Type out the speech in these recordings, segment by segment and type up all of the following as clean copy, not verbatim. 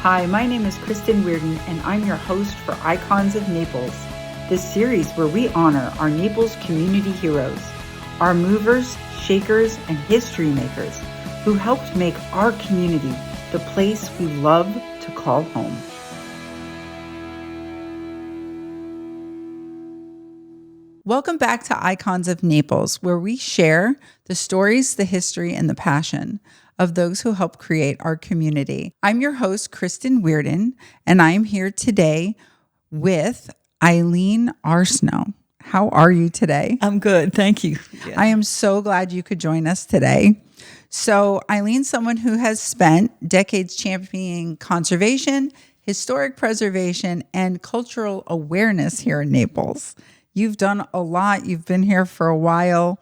Hi, my name is Kristen and I'm your host for Icons of Naples, this series where we honor our Naples community heroes, our movers, shakers, and history makers who helped make our community the place we love to call home. Welcome back to Icons of Naples, where we share the stories, the history, and the passion of those who help create our community. I'm your host, Kristen and I'm here today with Eileen Arsenault. How are you today? I'm good, thank you. Yeah. I am so glad you could join us today. So Eileen's someone who has spent decades championing conservation, historic preservation, and cultural awareness here in Naples. You've done a lot. You've been here for a while.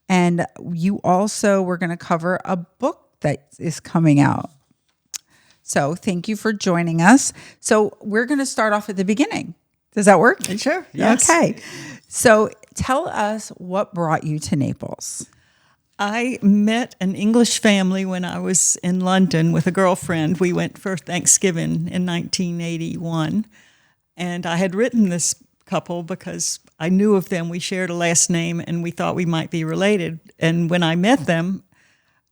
And you also were going to cover a book that is coming out. So thank you for joining us. So we're going to start off at the beginning. Does that work? Sure. Yes. Okay. So tell us what brought you to Naples. I met an English family when I was in London with a girlfriend. We went for Thanksgiving in 1981. And I had written this couple because I knew of them. We shared a last name and we thought we might be related. And when I met them,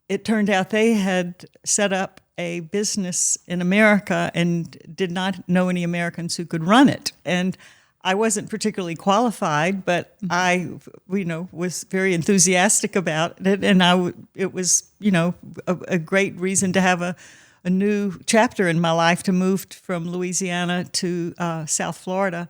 it turned out they had set up a business in America and did not know any Americans who could run it. And I wasn't particularly qualified, but I, was very enthusiastic about it. And it was, a great reason to have a new chapter in my life, to move from Louisiana to South Florida.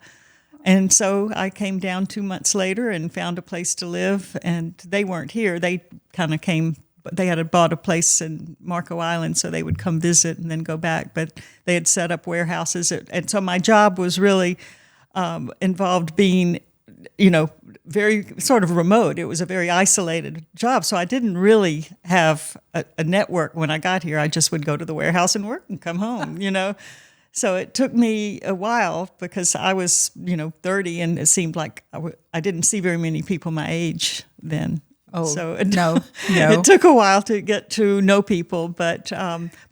And so I came down 2 months later and found a place to live. And they weren't here. They kind of came. They had bought a place in Marco Island, so they would come visit and then go back. But they had set up warehouses. And so my job was really involved being, very sort of remote. It was a very isolated job. So I didn't really have a network when I got here. I just would go to the warehouse and work and come home, So it took me a while because I was, 30, and it seemed like I didn't see very many people my age then. Oh, so no. It took a while to get to know people, but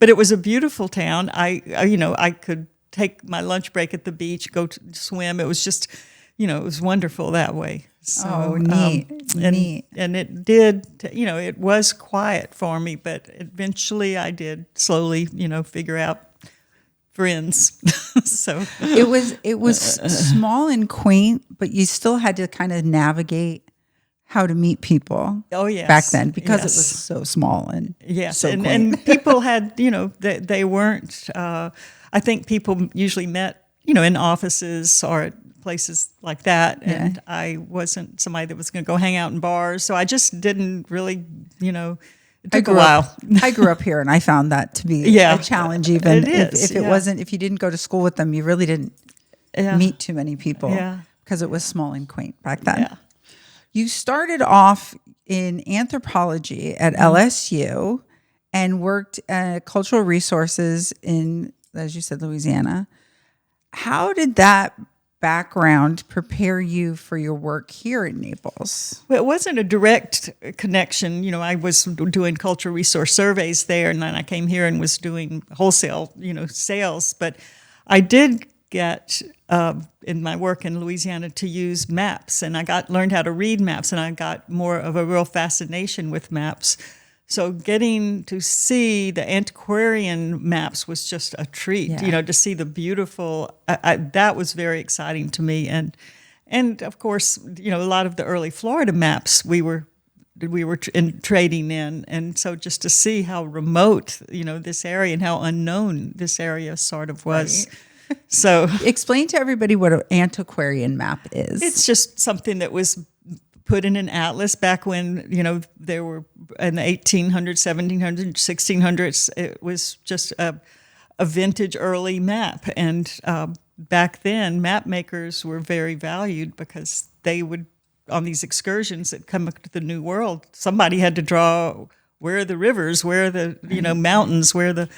it was a beautiful town. I could take my lunch break at the beach, go to swim. It was just, it was wonderful that way. So, neat. And it did, it was quiet for me, but eventually I did slowly, figure out friends. So it was small and quaint, but you still had to kind of navigate how to meet people. Oh yes, back then because it was so small and so quaint. And people had they weren't. I think people usually met in offices or at places like that, and I wasn't somebody that was going to go hang out in bars, so I just didn't really It took a while. I grew up here, and I found that to be a challenge. Even if it wasn't, if you didn't go to school with them, you really didn't meet too many people because it was small and quaint back then. Yeah. You started off in anthropology at LSU and worked at cultural resources in, as you said, Louisiana. How did that background prepare you for your work here in Naples? Well, it wasn't a direct connection. I was doing cultural resource surveys there, and then I came here and was doing wholesale, sales. But I did get in my work in Louisiana to use maps, and I learned how to read maps, and I got more of a real fascination with maps. So getting to see the antiquarian maps was just a treat, to see the beautiful, that was very exciting to me. And of course, a lot of the early Florida maps we were trading in. And so just to see how remote, this area and how unknown this area sort of was. Right. So explain to everybody what an antiquarian map is. It's just something that was put in an atlas back when, there were in the 1800s, 1700s, 1600s. It was just a vintage early map. And back then, map makers were very valued because they would, on these excursions that come to the New World, somebody had to draw where are the rivers, where are the, mountains, where are the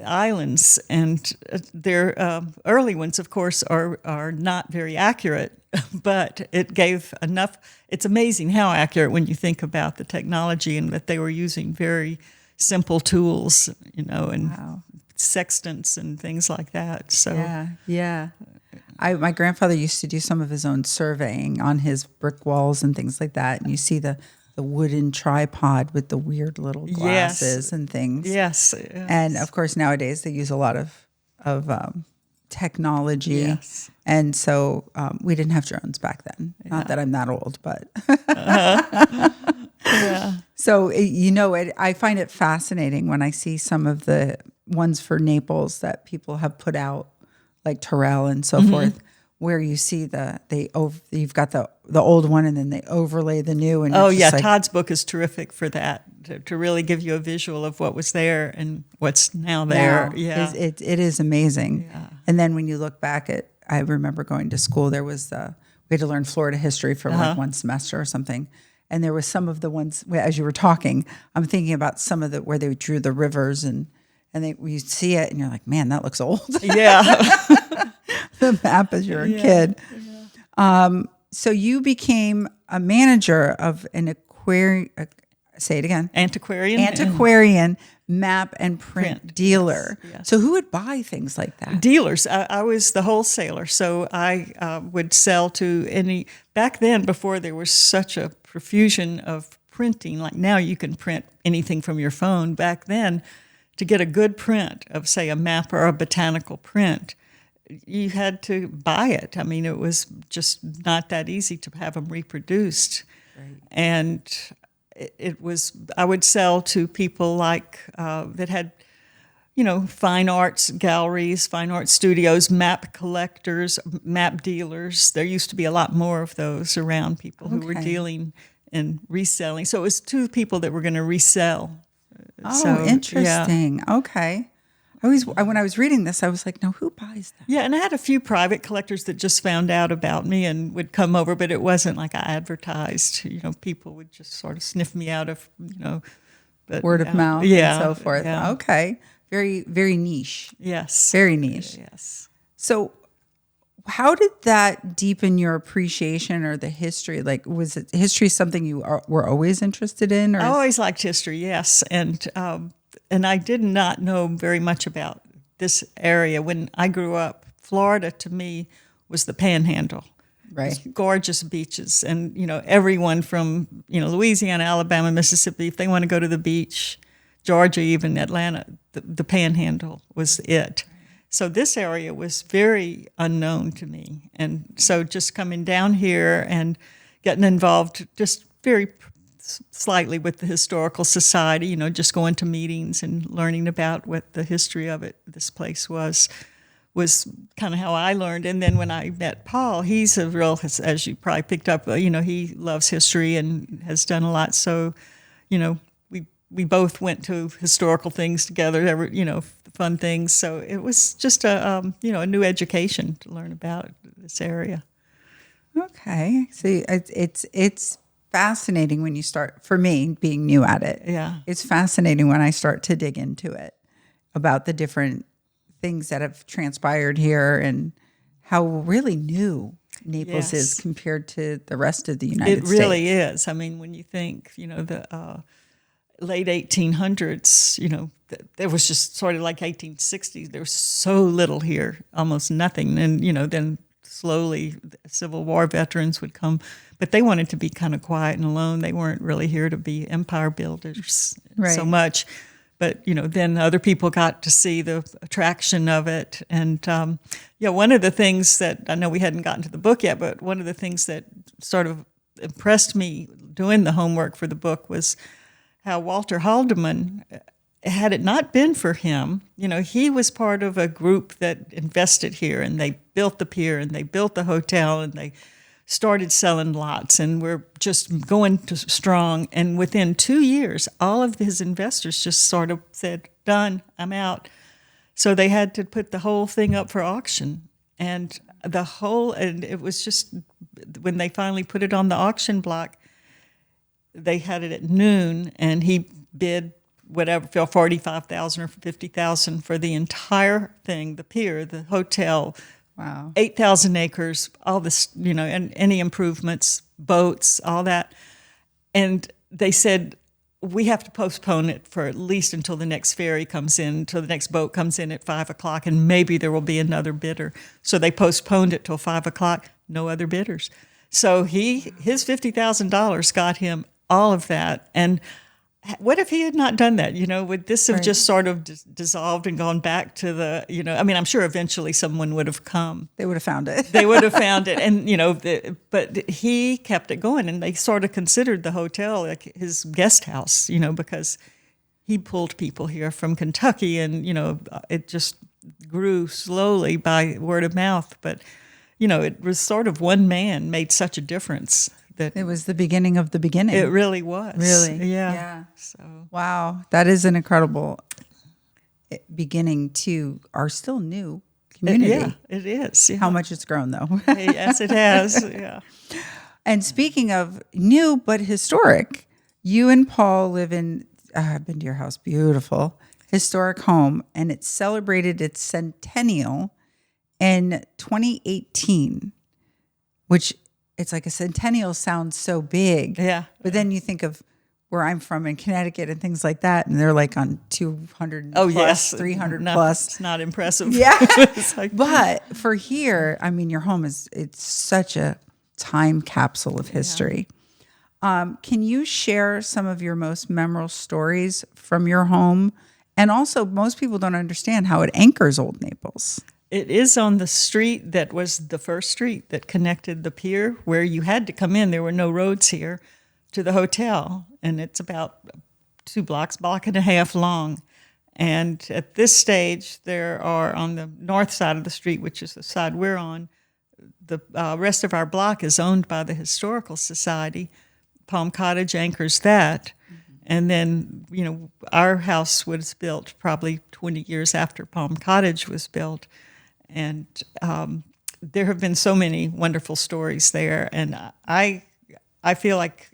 islands, and their early ones, of course, are not very accurate, but it gave enough. It's amazing how accurate when you think about the technology and that they were using very simple tools, and sextants and things like that. So yeah. My grandfather used to do some of his own surveying on his brick walls and things like that. And you see the wooden tripod with the weird little glasses and things. Yes. And of course, nowadays they use a lot of technology. Yes. And so we didn't have drones back then. Yeah. Not that I'm that old, but. Yeah. So, I find it fascinating when I see some of the ones for Naples that people have put out, like Terrell and so forth, where you see you've got the old one and then they overlay the new. And Todd's book is terrific for that, to really give you a visual of what was there and what's now there. It is amazing. Yeah. And then when you look back I remember going to school, there was, we had to learn Florida history for like one semester or something. And there was some of the ones, as you were talking, I'm thinking about some of where they drew the rivers and you see it and you're like, man, that looks old. Yeah. The map as you're a kid. Yeah. So you became a manager of an aquarium, say it again. Antiquarian map and print dealer. Yes. So who would buy things like that? Dealers. I was the wholesaler. So I would sell to back then, before there was such a profusion of printing, like now you can print anything from your phone. Back then, to get a good print of, say, a map or a botanical print, you had to buy it. I mean, it was just not that easy to have them reproduced. Right. And I would sell to people like that had, fine arts galleries, fine art studios, map collectors, map dealers. There used to be a lot more of those around, people who were dealing and reselling. So it was two people that were going to resell. Oh, interesting. Yeah. Okay. When I was reading this, I was like, no, who buys that? Yeah, and I had a few private collectors that just found out about me and would come over, but it wasn't like I advertised. People would just sort of sniff me out of, word of mouth and so forth. Yeah. Okay. Very, very niche. Yes. Very niche. Yes. So how did that deepen your appreciation or the history? Like, was it history something you were always interested in? I always liked history, yes. And I did not know very much about this area. When I grew up, Florida to me was the Panhandle. Right. Gorgeous beaches. And, everyone from, Louisiana, Alabama, Mississippi, if they want to go to the beach, Georgia, even Atlanta, the Panhandle was it. So this area was very unknown to me. And so just coming down here and getting involved just very slightly with the Historical Society, just going to meetings and learning about what the history of this place was kind of how I learned. And then when I met Paul, he's a real, as you probably picked up, he loves history and has done a lot. So, we both went to historical things together, fun things. So it was just a new education to learn about this area. Okay. See, it's fascinating when you start, for me, being new at it. Yeah. It's fascinating when I start to dig into it about the different things that have transpired here and how really new Naples is compared to the rest of the United States. It really is. I mean, when you think, the late 1800s, there was just sort of like 1860s. There was so little here, almost nothing. And, then slowly Civil War veterans would come, but they wanted to be kind of quiet and alone. They weren't really here to be empire builders so much. But, then other people got to see the attraction of it. And, one of the things that, I know we hadn't gotten to the book yet, but one of the things that sort of impressed me doing the homework for the book was how Walter Haldeman, had it not been for him, he was part of a group that invested here, and they built the pier, and they built the hotel, and they started selling lots, and we're just going strong. And within 2 years, all of his investors just sort of said, done, I'm out. So they had to put the whole thing up for auction. And it was just, when they finally put it on the auction block, they had it at noon, and he bid whatever, $45,000 or $50,000 for the entire thing, the pier, the hotel. Wow. 8,000 acres, all this, and any improvements, boats, all that. And they said, we have to postpone it for at least until the next ferry comes in, until the next boat comes in at 5:00, and maybe there will be another bidder. So they postponed it till 5:00. No other bidders. So his $50,000 got him all of that. And what if he had not done that? Would this have just sort of dissolved and gone back to the, I mean, I'm sure eventually someone would have come. They would have found it. They would have found it. And, but he kept it going. And they sort of considered the hotel like his guest house, because he pulled people here from Kentucky. And, it just grew slowly by word of mouth. But, it was sort of one man made such a difference. That it was the beginning of the beginning. It really was. Really? Yeah. So wow. That is an incredible beginning to our still new community. Yeah, it is. Yeah. How much it's grown, though. Yes, it has. Yeah. And speaking of new but historic, you and Paul live in, I've been to your house, beautiful, historic home, and it celebrated its centennial in 2018, which it's like a centennial sounds so big. Yeah. But then you think of where I'm from in Connecticut and things like that, and they're like on 200 plus, 300 plus. It's not impressive. Yeah. Like, but for here, I mean, your home it's such a time capsule of history. Yeah. Can you share some of your most memorable stories from your home? And also, most people don't understand how it anchors Old Naples. It is on the street that was the first street that connected the pier where you had to come in. There were no roads here to the hotel. And it's about 2 blocks, block and a half long. And at this stage, there are on the north side of the street, which is the side we're on, the rest of our block is owned by the Historical Society. Palm Cottage anchors that. Mm-hmm. And then, our house was built probably 20 years after Palm Cottage was built. And there have been so many wonderful stories there. And I feel like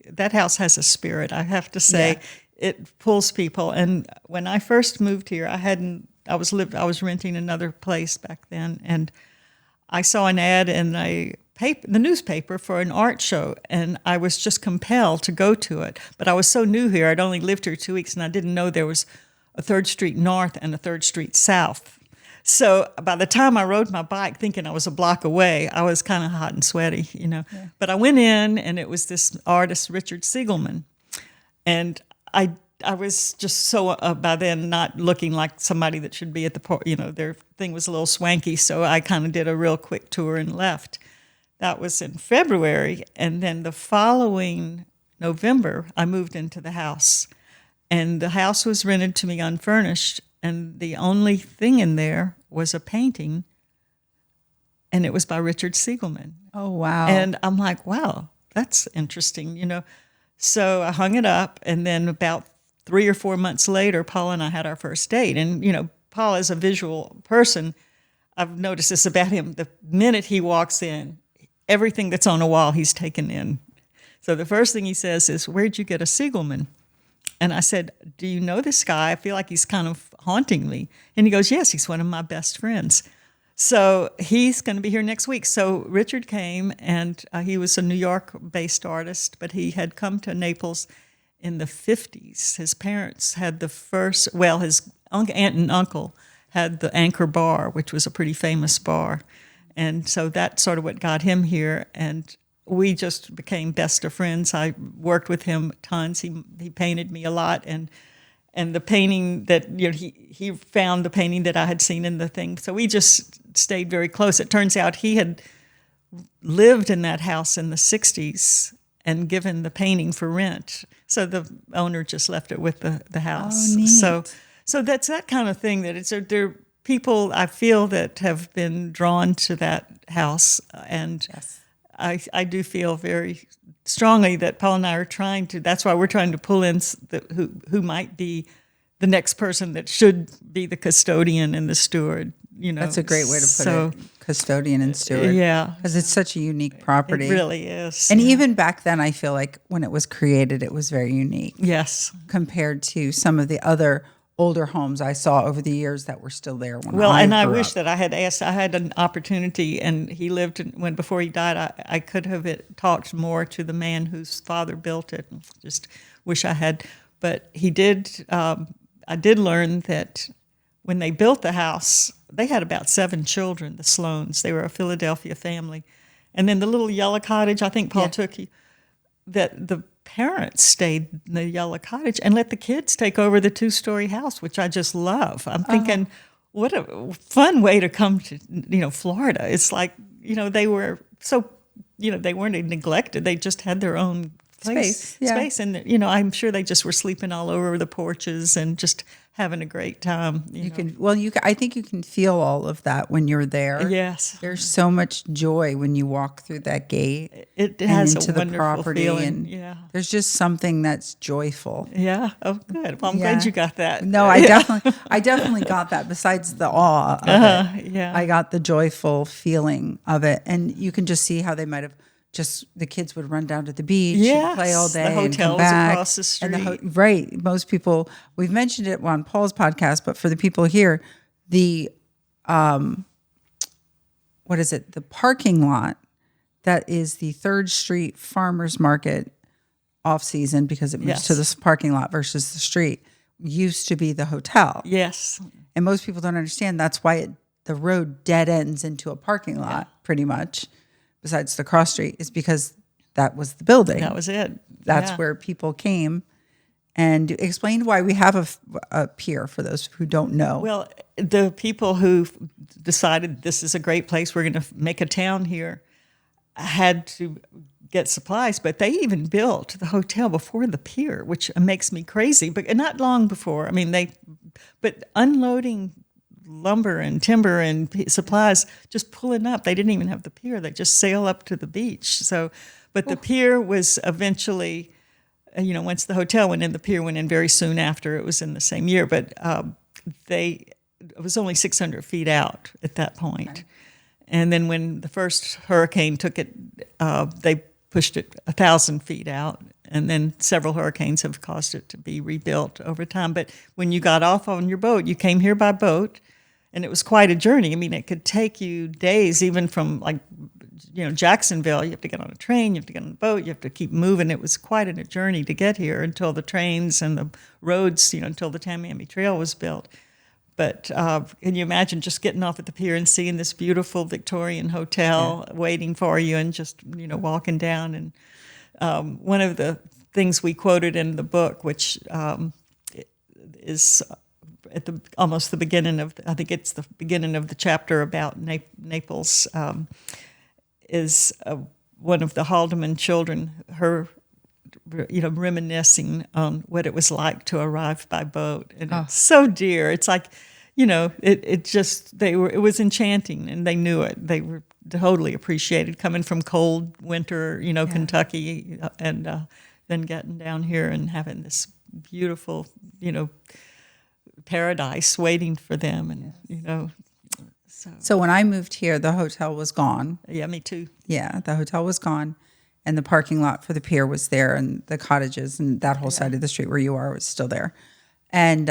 that house has a spirit, I have to say. Yeah. It pulls people. And when I first moved here, I was renting another place back then, and I saw an ad in the newspaper for an art show, and I was just compelled to go to it. But I was so new here, I'd only lived here 2 weeks, and I didn't know there was a 3rd Street North and a 3rd Street South. So by the time I rode my bike thinking I was a block away, I was kind of hot and sweaty, Yeah. But I went in, and it was this artist, Richard Siegelman. And I was just so, by then, not looking like somebody that should be at the port. Their thing was a little swanky, so I kind of did a real quick tour and left. That was in February, and then the following November, I moved into the house. And the house was rented to me unfurnished, and the only thing in there was a painting, and it was by Richard Siegelman. Oh, wow. And I'm like, wow, that's interesting, So I hung it up, and then about 3 or 4 months later, Paul and I had our first date. And, Paul is a visual person. I've noticed this about him. The minute he walks in, everything that's on a wall, he's taken in. So the first thing he says is, "Where'd you get a Siegelman?" And I said, "Do you know this guy? I feel like he's kind of haunting me." And he goes, "Yes, he's one of my best friends." So he's going to be here next week. So Richard came, and he was a New York-based artist, but he had come to Naples in the 50s. His parents had his aunt and uncle had the Anchor Bar, which was a pretty famous bar. And so that's sort of what got him here. And we just became best of friends. I worked with him tons. He painted me a lot, and the painting that he found the painting that I had seen in the thing. So we just stayed very close. It turns out he had lived in that house in the 60s and given the painting for rent. So the owner just left it with the house. Oh, neat. So that's that kind of thing. There are people I feel that have been drawn to that house, and yes. I do feel very strongly that Paul and I are trying to. That's why we're trying to pull in who might be the next person that should be the custodian and the steward. That's a great way to put it. Custodian and steward. Yeah, because it's such a unique property. It really is. And even back then, I feel like when it was created, it was very unique. Yes, compared to some of the other older homes I saw over the years that were still there when I grew wish up. that I had asked. I had an opportunity, and he lived when before he died. I could have talked more to the man whose father built it. Just wish I had, but he did. I did learn that when they built the house, they had about 7 children. The Sloans. They were a Philadelphia family, and then the little yellow cottage. I think Paul took you. That the parents stayed in the yellow cottage and let the kids take over the 2-story house, which I just love. I'm thinking, what a fun way to come to, Florida. It's like, they were so, they weren't neglected. They just had their own space. And, I'm sure they just were sleeping all over the porches and just having a great time. I think you can feel all of that when you're there. Yes. There's so much joy when you walk through that gate. It has into a wonderful the property feeling. and there's just something that's joyful. Yeah. Oh, good. Well, I'm glad you got that. No, I definitely got that. Besides the awe of it, I got the joyful feeling of it, and you can just see how they might have. Just the kids would run down to the beach and play all day and come back. Across the street. And right. Most people, we've mentioned it on Paul's podcast, but for the people here, the, what is it? The parking lot that is the 3rd Street Farmers Market off season because it moves to this parking lot versus the street used to be the hotel. Yes. And most people don't understand that's why the road dead ends into a parking lot pretty much. Besides the cross street, is because that was the building. That was it. That's where people came. And explain why we have a pier for those who don't know. Well, the people who decided this is a great place, we're going to make a town here, had to get supplies, but they even built the hotel before the pier, which makes me crazy. But not long before. I mean, but unloading lumber and timber and supplies just pulling up. They didn't even have the pier. They just sail up to the beach. So, but the pier was eventually, once the hotel went in, the pier went in very soon after. It was in the same year, but it was only 600 feet out at that point. Okay. And then when the first hurricane took it, they pushed it 1,000 feet out. And then several hurricanes have caused it to be rebuilt over time. But when you got off on your boat, you came here by boat. And it was quite a journey. I mean, it could take you days, even from Jacksonville. You have to get on a train, you have to get on a boat, you have to keep moving. It was quite a journey to get here until the trains and the roads, until the Tamiami Trail was built. But can you imagine just getting off at the pier and seeing this beautiful Victorian hotel waiting for you and just, walking down? And one of the things we quoted in the book, which is at almost the beginning of, I think it's the beginning of the chapter about Naples, is one of the Haldeman children, her, reminiscing on what it was like to arrive by boat. And it's so dear. It's like, it was enchanting, and they knew it. They were totally appreciated coming from cold winter, Kentucky, and then getting down here and having this beautiful, paradise waiting for them. And, So when I moved here, the hotel was gone. Yeah, me too. Yeah, the hotel was gone, and the parking lot for the pier was there, and the cottages and that whole side of the street where you are was still there. And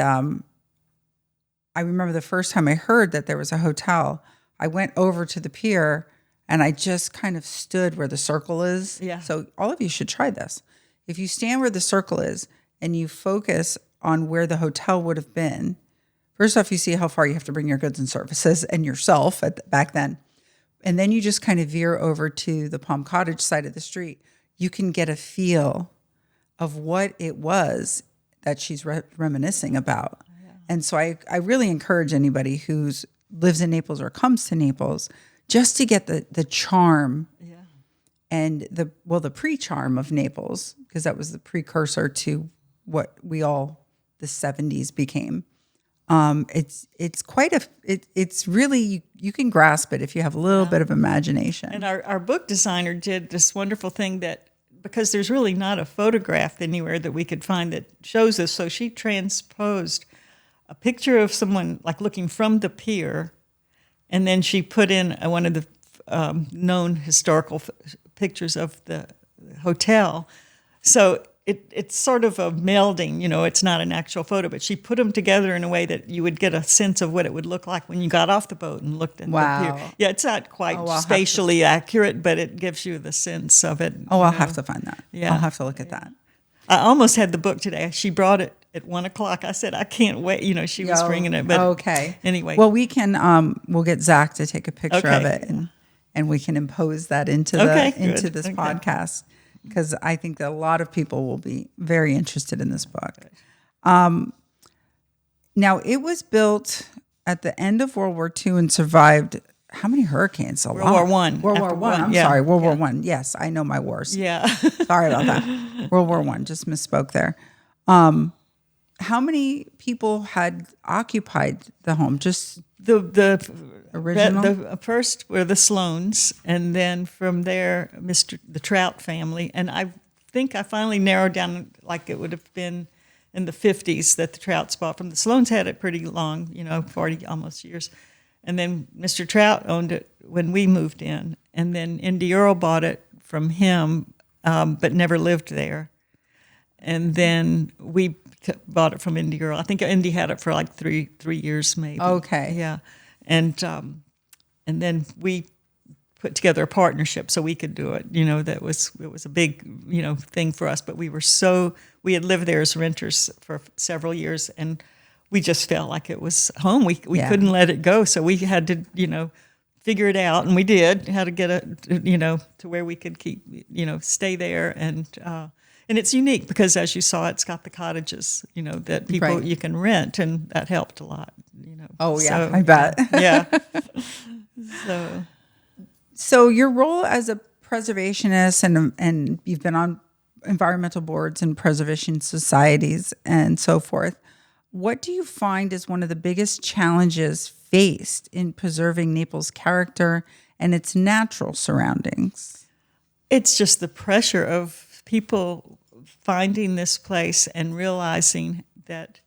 I remember the first time I heard that there was a hotel, I went over to the pier, and I just kind of stood where the circle is. Yeah. So all of you should try this. If you stand where the circle is and you focus on where the hotel would have been, first off, you see how far you have to bring your goods and services and yourself back then. And then you just kind of veer over to the Palm Cottage side of the street. You can get a feel of what it was that she's reminiscing about. Yeah. And so I really encourage anybody who lives in Naples or comes to Naples just to get the charm and the pre-charm of Naples, because that was the precursor to what the 70s became. It's quite it's really, you can grasp it if you have a little bit of imagination. And our book designer did this wonderful thing that, because there's really not a photograph anywhere that we could find that shows this, so she transposed a picture of someone like looking from the pier, and then she put in one of the known historical pictures of the hotel. So it's sort of a melding, it's not an actual photo, but she put them together in a way that you would get a sense of what it would look like when you got off the boat and looked at the pier. Yeah, it's not quite spatially accurate, but it gives you the sense of it. I'll have to find that. Yeah. I'll have to look at that. I almost had the book today. She brought it at 1:00. I said, I can't wait. She was bringing it. But okay. Anyway. Well, we can, we'll get Zach to take a picture of it and we can impose that into this podcast, because I think that a lot of people will be very interested in this book. Now, it was built at the end of World War II and survived how many hurricanes? World War One. World War One. I'm sorry, World War One. Yes, I know my wars. Yeah. Sorry about that. World War One. Just misspoke there. How many people had occupied the home? Just the original. The first were the Sloans, and then from there, the Trout family. And I think I finally narrowed down, like it would have been in the 50s that the Trouts bought from the Sloans. Had it pretty long, 40 almost years. And then Mr. Trout owned it when we moved in. And then Indy Earl bought it from him, but never lived there. And then we bought it from Indy Earl. I think Indy had it for like three years maybe. Okay. Yeah. And then we put together a partnership so we could do it. It was a big, thing for us. But we had lived there as renters for several years, and we just felt like it was home. We couldn't let it go, so we had to, figure it out, and we did. How to get it, to where we could keep, stay there, and it's unique because, as you saw, it's got the cottages, that people you can rent, and that helped a lot. Oh yeah, I bet. Yeah. So your role as a preservationist, and you've been on environmental boards and preservation societies and so forth. What do you find is one of the biggest challenges faced in preserving Naples' character and its natural surroundings? It's just the pressure of people finding this place and realizing that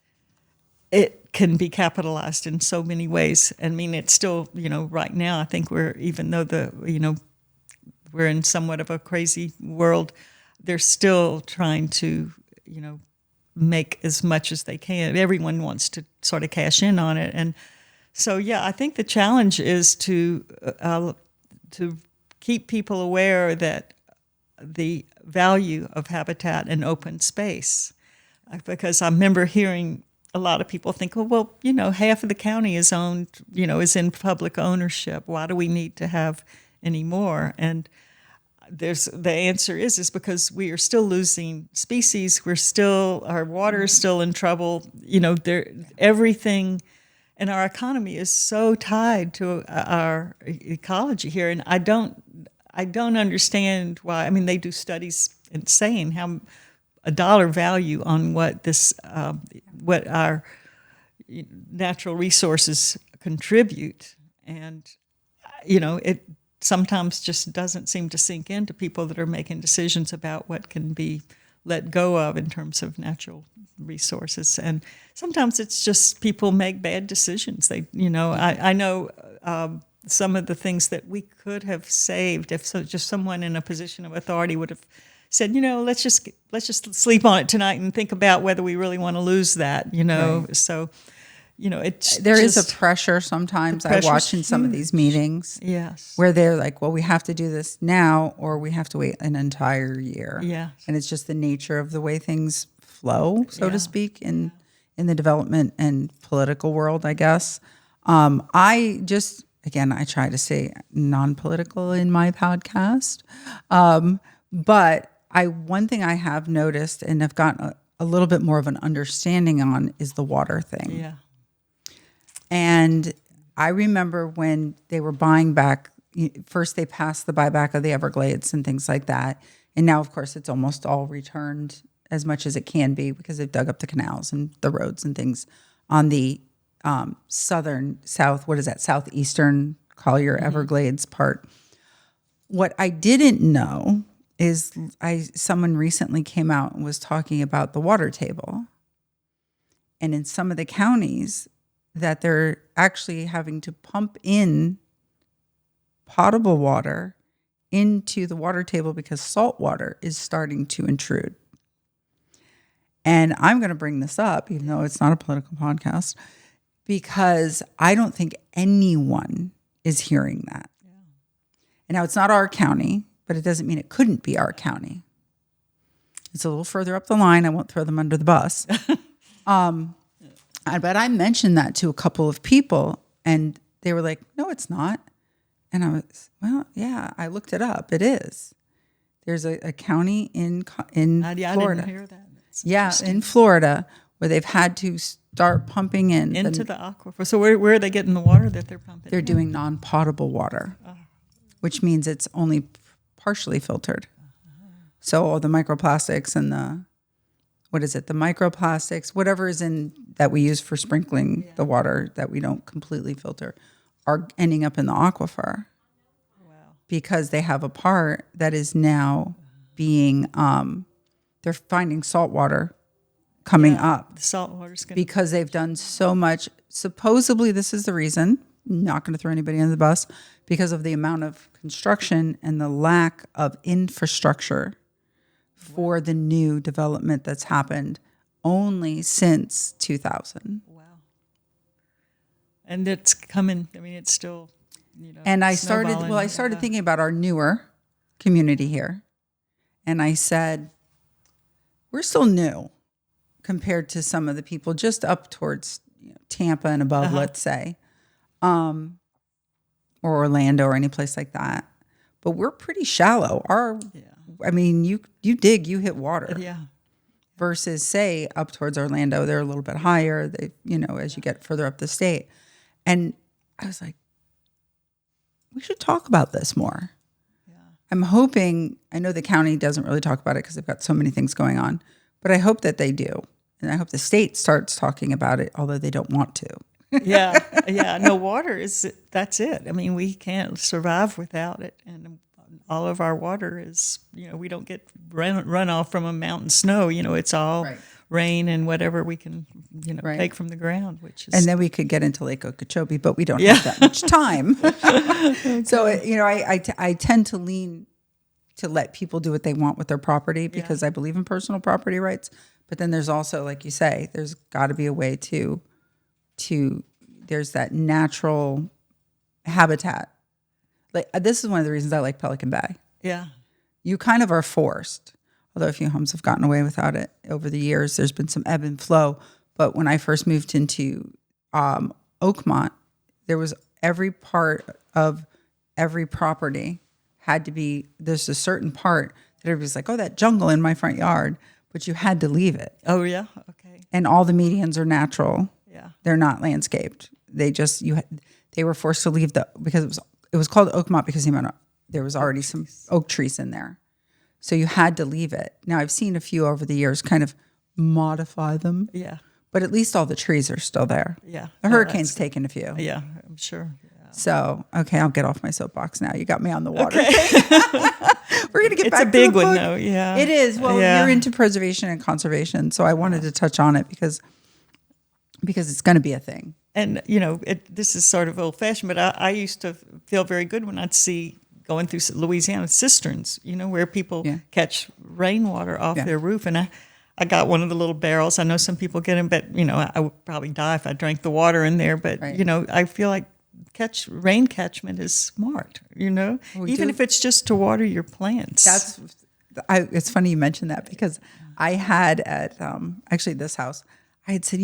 it can be capitalized in so many ways. I mean, it's still, right now, I think even though we're in somewhat of a crazy world, they're still trying to, make as much as they can. Everyone wants to sort of cash in on it. And so, I think the challenge is to keep people aware that the value of habitat and open space. Because I remember hearing a lot of people think, well, half of the county is owned, is in public ownership. Why do we need to have any more? And the answer is because we are still losing species. Our water is still in trouble. Everything, and our economy is so tied to our ecology here. And I don't understand why. I mean, they do studies in saying how a dollar value on what our natural resources contribute, and it sometimes just doesn't seem to sink into people that are making decisions about what can be let go of in terms of natural resources. And sometimes it's just people make bad decisions. I know some of the things that we could have saved if just someone in a position of authority would have said, let's just sleep on it tonight and think about whether we really want to lose that. Right. So. It's there is a pressure sometimes. I watch in some of these meetings, where they're like, "Well, we have to do this now, or we have to wait an entire year." Yeah, and it's just the nature of the way things flow, so to speak, in the development and political world, I guess. I try to stay non-political in my podcast, but one thing I have noticed and have gotten a little bit more of an understanding on is the water thing. Yeah. And I remember when they were buying back, first they passed the buyback of the Everglades and things like that. And now, of course, it's almost all returned as much as it can be because they've dug up the canals and the roads and things on the southeastern Collier Everglades part. What I didn't know is someone recently came out and was talking about the water table. And in some of the counties, that they're actually having to pump in potable water into the water table because salt water is starting to intrude. And I'm going to bring this up, even though it's not a political podcast, because I don't think anyone is hearing that. Yeah. And now it's not our county, but it doesn't mean it couldn't be our county. It's a little further up the line. I won't throw them under the bus. But I mentioned that to a couple of people, and they were like, no, it's not. And I was, well, yeah, I looked it up. It is. There's a county in Florida. I didn't hear that. Yeah, in Florida, where they've had to start pumping into the aquifer. So where are they getting the water that they're pumping? They're doing non-potable water, which means it's only partially filtered. So all the microplastics and the microplastics, whatever is in that we use for sprinkling the water that we don't completely filter, are ending up in the aquifer. Wow. Because they have a part that is now being, they're finding salt water coming up. The salt water's going because they've done so much. Supposedly, this is the reason. Not going to throw anybody under the bus, because of the amount of construction and the lack of infrastructure for the new development that's happened only since 2000. Wow. And it's coming. I mean, it's still, And I started thinking about our newer community here. And I said, we're still new compared to some of the people just up towards Tampa and above, let's say, or Orlando or any place like that. But we're pretty shallow. I mean, you dig, you hit water. Yeah. Versus, say, up towards Orlando, they're a little bit higher. They, as you get further up the state. And I was like, we should talk about this more. Yeah. I'm hoping, I know the county doesn't really talk about it because they've got so many things going on, but I hope that they do. And I hope the state starts talking about it, although they don't want to. Yeah. No, water that's it. I mean, we can't survive without it. And all of our water is, we don't get runoff from a mountain snow. It's all rain and whatever we can, take from the ground, which is. And then we could get into Lake Okeechobee, but we don't have that much time. Okay. So, I tend to lean to let people do what they want with their property because I believe in personal property rights. But then there's also, like you say, there's got to be a way to there's that natural habitat. Like, this is one of the reasons I like Pelican Bay. Yeah. You kind of are forced, although a few homes have gotten away without it over the years. There's been some ebb and flow. But when I first moved into Oakmont, there was every part of every property had to be, there's a certain part that everybody's like, oh, that jungle in my front yard, but you had to leave it. Oh, yeah? Okay. And all the medians are natural. Yeah. They're not landscaped. They just, they were forced to leave because it was called Oakmont because there was already some oak trees in there. So you had to leave it. Now, I've seen a few over the years kind of modify them. Yeah. But at least all the trees are still there. Yeah. The hurricane's taken a few. Yeah, I'm sure. Yeah. So, okay, I'll get off my soapbox now. You got me on the water. Okay. We're going to get back to the book. It's a big one, though. Yeah. It is. Well, you're into preservation and conservation, so I wanted to touch on it because it's going to be a thing. And, this is sort of old-fashioned, but I used to feel very good when I'd see going through Louisiana cisterns, where people catch rainwater off their roof. And I got one of the little barrels. I know some people get them, but, I would probably die if I drank the water in there. But, I feel like rain catchment is smart, even if it's just to water your plants. It's funny you mentioned that because I had at actually this house, I had said,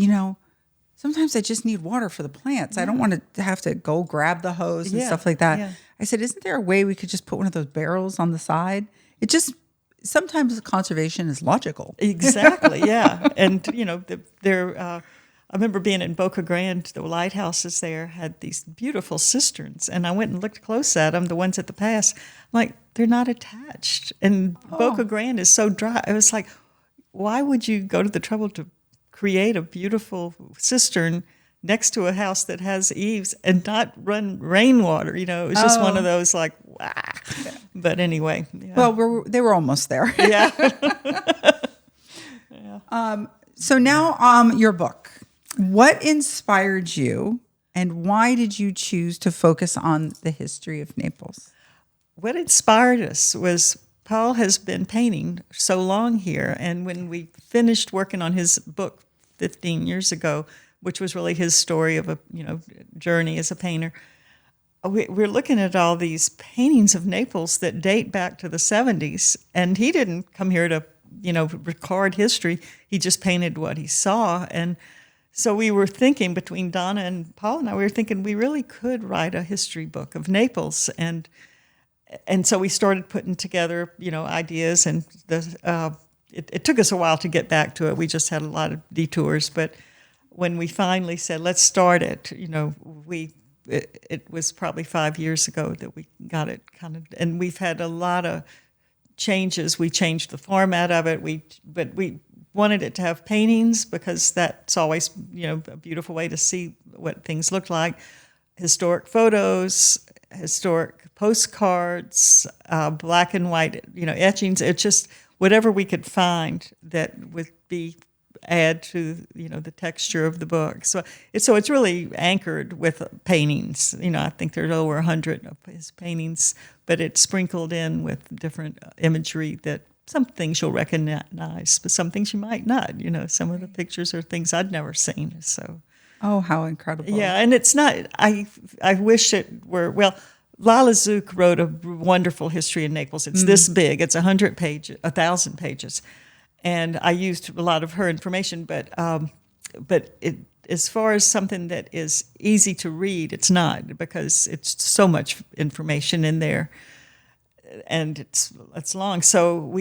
sometimes I just need water for the plants. I don't want to have to go grab the hose and stuff like that. Yeah. I said, isn't there a way we could just put one of those barrels on the side? Sometimes conservation is logical. Exactly, yeah. And, I remember being in Boca Grande, the lighthouses there had these beautiful cisterns. And I went and looked close at them, the ones at the pass. I'm like, they're not attached. And Boca Grande is so dry. I was like, why would you go to the trouble to create a beautiful cistern next to a house that has eaves and not run rainwater? It was just one of those like, wow. But anyway. Yeah. Well, they were almost there. Yeah. So now your book. What inspired you and why did you choose to focus on the history of Naples? What inspired us was Paul has been painting so long here, and when we finished working on his book 15 years ago, which was really his story of a journey as a painter, we're looking at all these paintings of Naples that date back to the 70s, and he didn't come here to record history. He just painted what he saw. And so we were thinking, between Donna and Paul and I, we were thinking we really could write a history book of Naples. And so we started putting together, ideas, and it took us a while to get back to it. We just had a lot of detours. But when we finally said, let's start it, it was probably 5 years ago that we got it and we've had a lot of changes. We changed the format of it. But we wanted it to have paintings, because that's always, a beautiful way to see what things look like. Historic photos, historic postcards, black and white, etchings. It's just whatever we could find that would add to the texture of the book. So it's really anchored with paintings. I think there's over 100 of his paintings, but it's sprinkled in with different imagery that some things you'll recognize, but some things you might not. Some of the pictures are things I'd never seen. So, oh, how incredible! Yeah, and it's not. I wish it were. Well, Lala Zook wrote a wonderful history in Naples. It's this big. It's 1,000 pages. And I used a lot of her information, but as far as something that is easy to read, it's not, because it's so much information in there, and it's long. So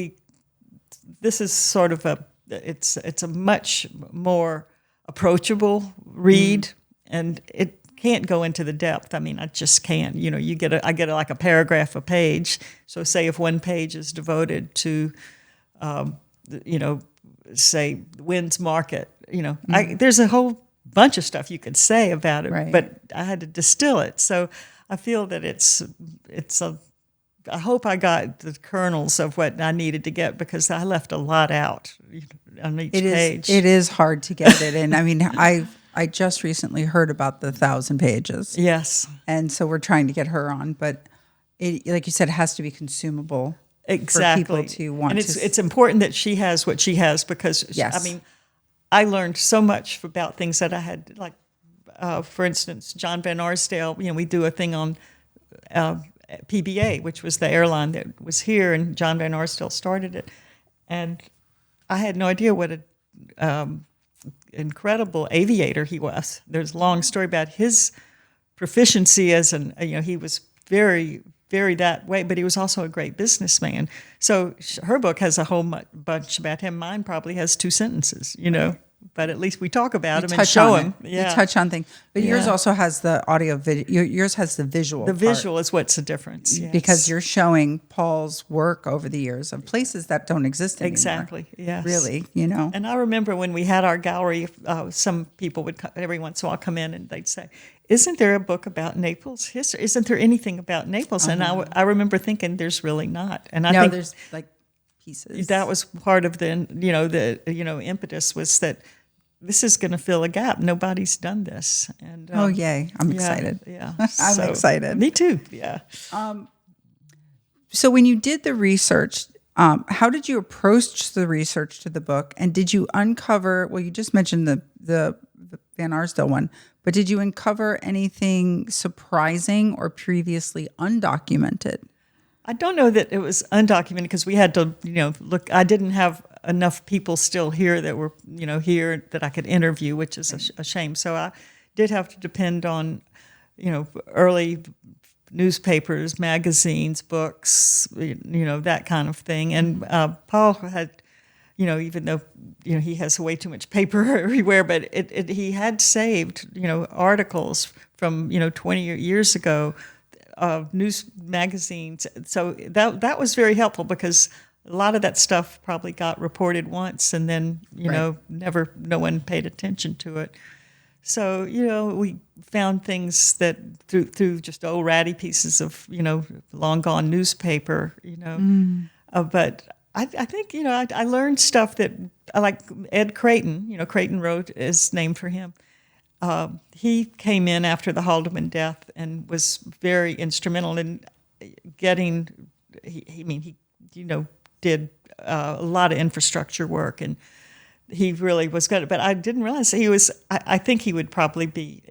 this is sort of it's a much more approachable read, and it can't go into the depth. I mean, I just can't. I get like a paragraph a page. So say if one page is devoted to say Wynn's Market, there's a whole bunch of stuff you could say about it, right. But I had to distill it. So I feel that I hope I got the kernels of what I needed to get, because I left a lot out on each page. It is hard to get it in. I mean, I just recently heard about the 1,000 pages. Yes. And so we're trying to get her on, but it, like you said, it has to be consumable. Exactly. For people to want and it's important that she has what she has, because yes. I learned so much about things that I had, like for instance, John Van Arsdale. We do a thing on PBA, which was the airline that was here, and John Van Arsdale started it, and I had no idea what an incredible aviator he was. There's a long story about his proficiency as he was very, very that way, but he was also a great businessman. So her book has a whole bunch about him. Mine probably has 2 sentences, but at least we talk about him and show him. Yeah. You touch on things. But yours also has the audio video. Yours has the visual The visual is what's the difference. Yes. Because you're showing Paul's work over the years of places that don't exist anymore. Exactly, yes. Really, And I remember when we had our gallery, some people would every once in a while come in and they'd say, isn't there a book about Naples history? Isn't there anything about Naples? And I remember thinking, there's really not. And I think there's like pieces. That was part of the impetus, was that this is going to fill a gap. Nobody's done this. And oh, yay. I'm excited. Yeah. I'm excited. Me too. Yeah. So when you did the research, how did you approach the research to the book? And did you uncover, well, you just mentioned the Van Arsdale one, but did you uncover anything surprising or previously undocumented? I don't know that it was undocumented, because we had to, look. I didn't have enough people still here that were, here that I could interview, which is a shame. So I did have to depend on, early newspapers, magazines, books, that kind of thing. And Paul had, even though, he has way too much paper everywhere, but he had saved, articles from, 20 years ago, news magazines. So that was very helpful, because a lot of that stuff probably got reported once, and then, no one paid attention to it. So, we found things that through just old ratty pieces of, long gone newspaper, but I think, I learned stuff that, like Ed Creighton, Creighton Road is named for him. He came in after the Haldeman death and was very instrumental in getting, he did a lot of infrastructure work, and he really was good. But I didn't realize he was. I think he would probably be,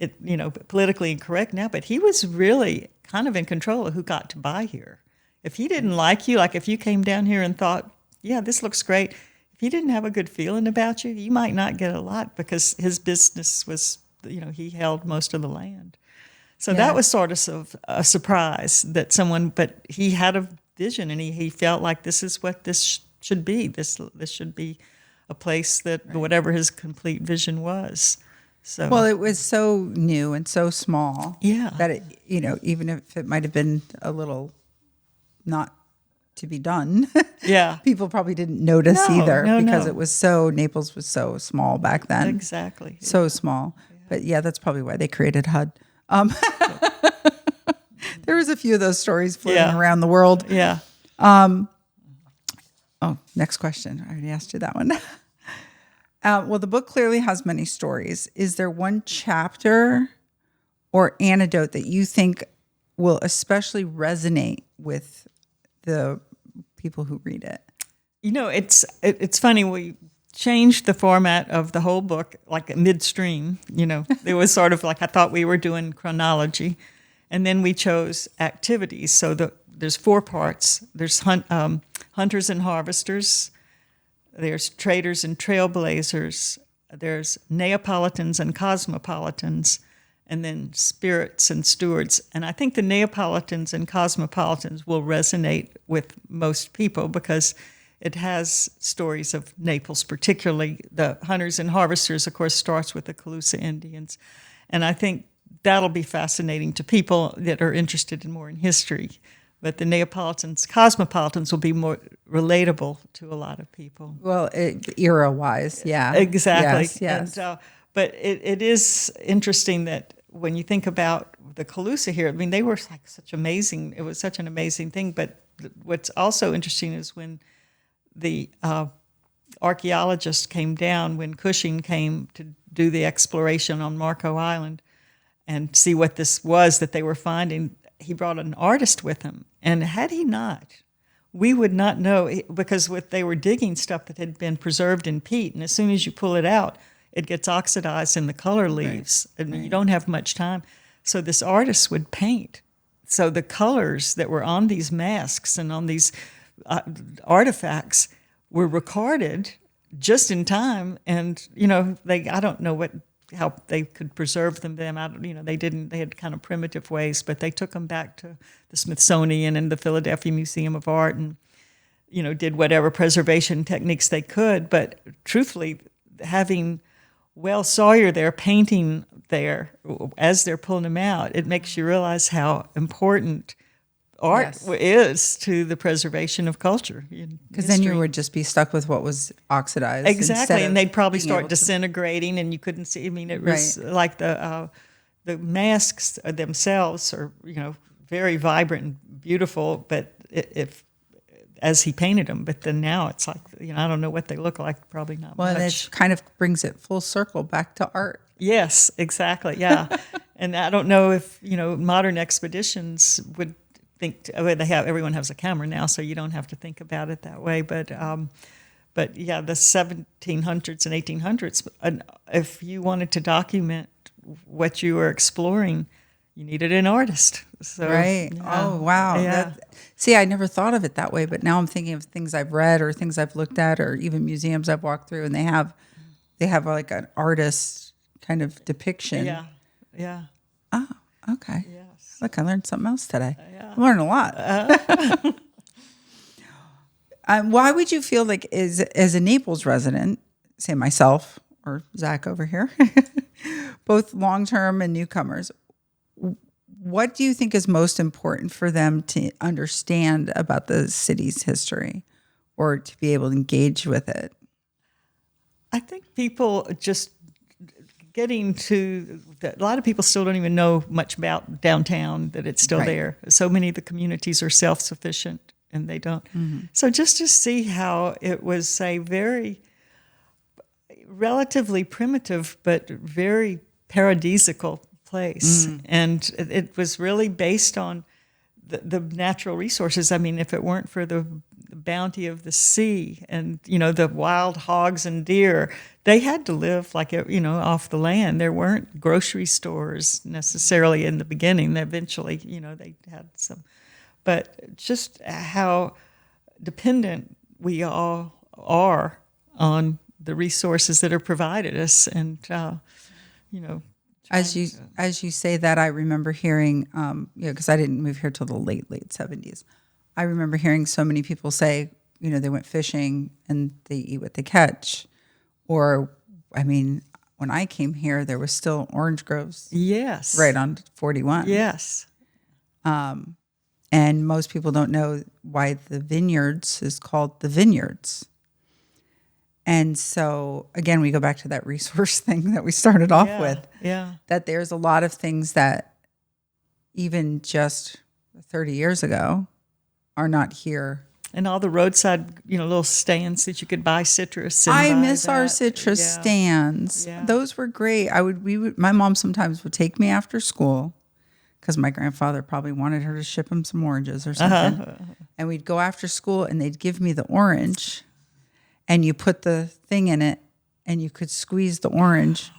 politically incorrect now, but he was really kind of in control of who got to buy here. If he didn't like you, like if you came down here and thought, yeah, this looks great, if he didn't have a good feeling about you, you might not get a lot, because his business was, he held most of the land. So that was sort of a surprise that but he had a vision, and he felt like this is what this should be. This should be a place that whatever his complete vision was. So well, it was so new and so small, that it, even if it might have been a little not to be done, people probably didn't notice either, because it was Naples was so small back then. Exactly. So small. Yeah. But that's probably why they created HUD. There was a few of those stories floating around the world. Yeah. Next question. I already asked you that one. Well, the book clearly has many stories. Is there one chapter or anecdote that you think will especially resonate with the people who read it? It's funny. We changed the format of the whole book like midstream. It was sort of like I thought we were doing chronology, and then we chose activities. So there's 4 parts. There's hunters and harvesters. There's traders and trailblazers. There's Neapolitans and cosmopolitans, and then spirits and stewards. And I think the Neapolitans and cosmopolitans will resonate with most people, because it has stories of Naples, particularly the hunters and harvesters, of course, starts with the Calusa Indians. And I think that'll be fascinating to people that are interested more in history. But the Neapolitans, cosmopolitans will be more relatable to a lot of people. Well, era-wise, yeah. Exactly. Yes. And, but it is interesting that when you think about the Calusa here, I mean, they were like it was such an amazing thing. But what's also interesting is when the archaeologists came down, when Cushing came to do the exploration on Marco Island and see what this was that they were finding, he brought an artist with him. And had he not, we would not know, because they were digging stuff that had been preserved in peat, and as soon as you pull it out, it gets oxidized and the color leaves. Right. And you don't have much time. So this artist would paint. So the colors that were on these masks and on these artifacts were recorded just in time. And, I don't know how they could preserve them. They had kind of primitive ways, but they took them back to the Smithsonian and the Philadelphia Museum of Art and, did whatever preservation techniques they could. But truthfully, having Will Sawyer there painting there as they're pulling them out, it makes you realize how important art is to the preservation of culture. Because then you would just be stuck with what was oxidized. Exactly, and they'd probably start disintegrating, and you couldn't see. I mean, it was like the masks themselves are, very vibrant and beautiful, but as he painted them. But then now it's like, I don't know what they look like. Probably not much. Well, and it kind of brings it full circle back to art. Yes, exactly. Yeah, and I don't know if modern expeditions would think everyone has a camera now, so you don't have to think about it that way. But yeah, the 1700s and 1800s. If you wanted to document what you were exploring, you needed an artist. So, right. Yeah. Oh, wow. Yeah. See, I never thought of it that way, but now I'm thinking of things I've read or things I've looked at or even museums I've walked through, and they have like an artist kind of depiction. Yeah. Yeah. Oh, okay. Yes. Look, I learned something else today. Yeah. I learned a lot. Why would you feel like, as a Naples resident, say myself or Zach over here, both long-term and newcomers, what do you think is most important for them to understand about the city's history or to be able to engage with it? I think people just getting to a lot of people still don't even know much about downtown, that it's still there. So many of the communities are self-sufficient and they don't. Mm-hmm. So just to see how it was a very relatively primitive but very paradisiacal place. And it was really based on the natural resources. I mean, if it weren't for the the bounty of the sea and, the wild hogs and deer. They had to live like, off the land. There weren't grocery stores necessarily in the beginning. Eventually, they had some. But just how dependent we all are on the resources that are provided us, and as you say that, I remember hearing, because I didn't move here till the late 70s. I remember hearing so many people say, they went fishing and they eat what they catch, or when I came here, there was still orange groves. Yes, right on 41. Yes. And most people don't know why the vineyards is called the vineyards. And so, again, we go back to that resource thing that we started off with. Yeah. That there's a lot of things that even just 30 years ago are not here. And all the roadside, little stands that you could buy citrus. And I buy miss that. our citrus stands. Yeah. Those were great. My mom sometimes would take me after school, because my grandfather probably wanted her to ship him some oranges or something. Uh-huh. And we'd go after school and they'd give me the orange, and you put the thing in it and you could squeeze the orange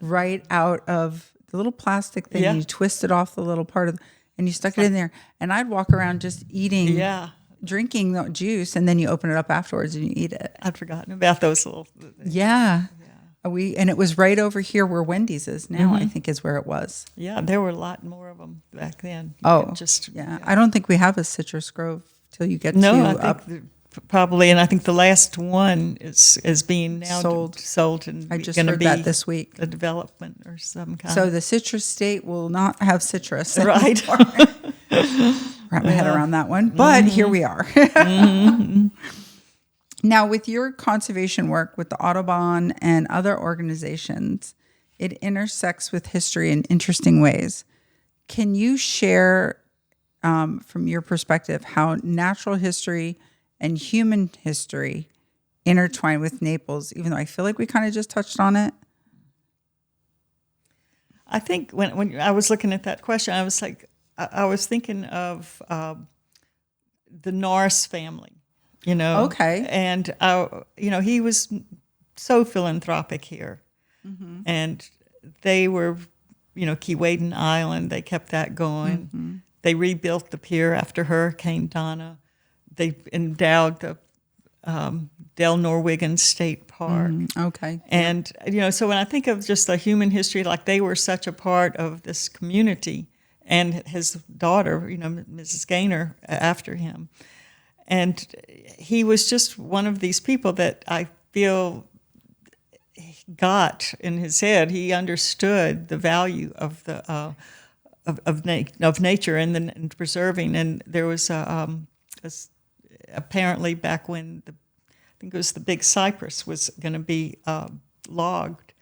right out of the little plastic thing. Yeah. And you twisted off the little part and you stuck it in there. And I'd walk around just eating, drinking the juice, and then you open it up afterwards and you eat it. I'd forgotten about those little things. Yeah. And it was right over here where Wendy's is now, I think is where it was. Yeah, there were a lot more of them back then. I don't think we have a citrus grove till you get I think probably, and I think the last one is being now sold, and I just heard that this week. A development or some kind. So the citrus state will not have citrus, right? Wrap my head around that one, but here we are. Now, with your conservation work with the Audubon and other organizations, it intersects with history in interesting ways. Can you share, from your perspective, how natural history and human history intertwine with Naples, even though I feel like we kind of just touched on it? I think when I was looking at that question, I was like, I was thinking of the Norris family. Okay. And, he was so philanthropic here. Mm-hmm. And they were, Keewaydin Island, they kept that going. Mm-hmm. They rebuilt the pier after Hurricane Donna. They endowed the Del Norwigan State Park. Okay. And, so when I think of just the human history, like they were such a part of this community, and his daughter, Mrs. Gaynor, after him. And he was just one of these people that I feel got in his head. He understood the value of the of nature and preserving. And there was apparently back when I think it was the big cypress was going to be logged.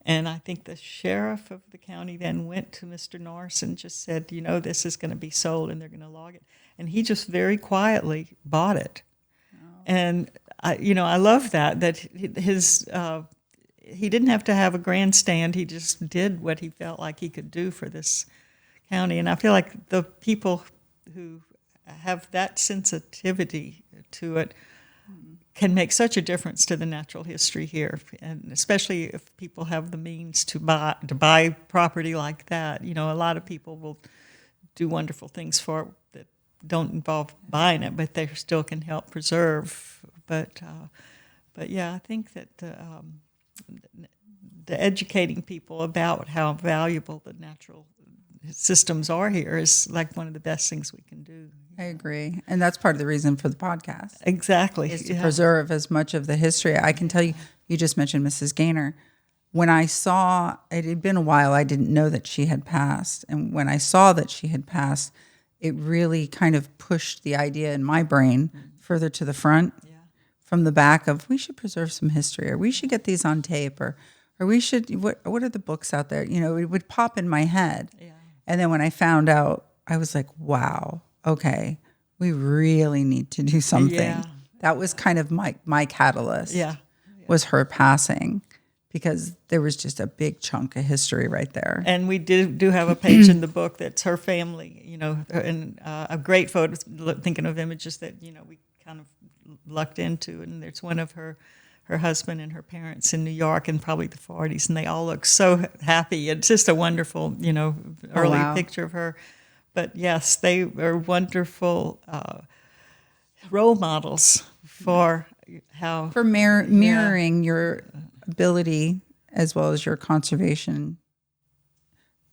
And I think the sheriff of the county then went to Mr. Norris and just said, this is going to be sold and they're going to log it. And he just very quietly bought it. Oh. And, I love that his he didn't have to have a grandstand. He just did what he felt like he could do for this county. And I feel like the people who have that sensitivity to it can make such a difference to the natural history here, and especially if people have the means to buy property like that. A lot of people will do wonderful things for it that don't involve buying it, but they still can help preserve. But yeah, I think that the educating people about how valuable the natural systems are here is like one of the best things we can do. I agree. And that's part of the reason for the podcast. Exactly. Is to preserve as much of the history. I can tell you, you just mentioned Mrs. Gaynor. When I saw, it had been a while, I didn't know that she had passed. And when I saw that she had passed, it really kind of pushed the idea in my brain further to the front from the back of, we should preserve some history, or we should get these on tape, or we should, what are the books out there? It would pop in my head. Yeah. And then when I found out, I was like, wow, okay, we really need to do something. Yeah. That was kind of my catalyst, was her passing, because there was just a big chunk of history right there. And we do have a page in the book that's her family, and a great photo, thinking of images that, we kind of lucked into. And there's one of her husband and her parents in New York in probably the 40s, and they all look so happy. It's just a wonderful, early picture of her. But yes, they are wonderful role models for how... For mirroring your ability as well as your conservation.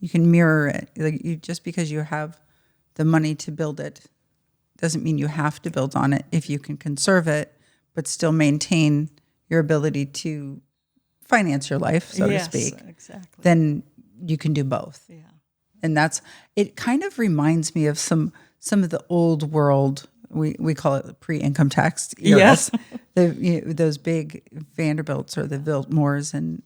You can mirror it. Like just because you have the money to build it doesn't mean you have to build on it. If you can conserve it, but still maintain your ability to finance your life, so to speak, exactly. then you can do both. Yeah. And it kind of reminds me of some of the old world, we call it pre-income tax eras. Yes. Those big Vanderbilts or the Biltmores and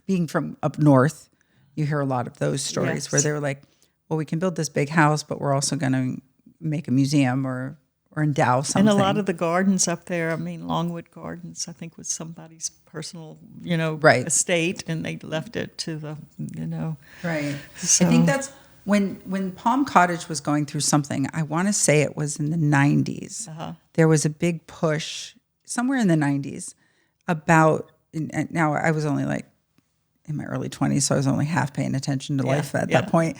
being from up north, you hear a lot of those stories where they were like, well, we can build this big house, but we're also going to make a museum or endow something. And a lot of the gardens up there, Longwood Gardens, I think was somebody's personal, estate, and they left it to the, Right. So. I think that's when Palm Cottage was going through something, I want to say it was in the 90s. Uh-huh. There was a big push somewhere in the 90s about, and now I was only like in my early 20s, so I was only half paying attention to life at that point,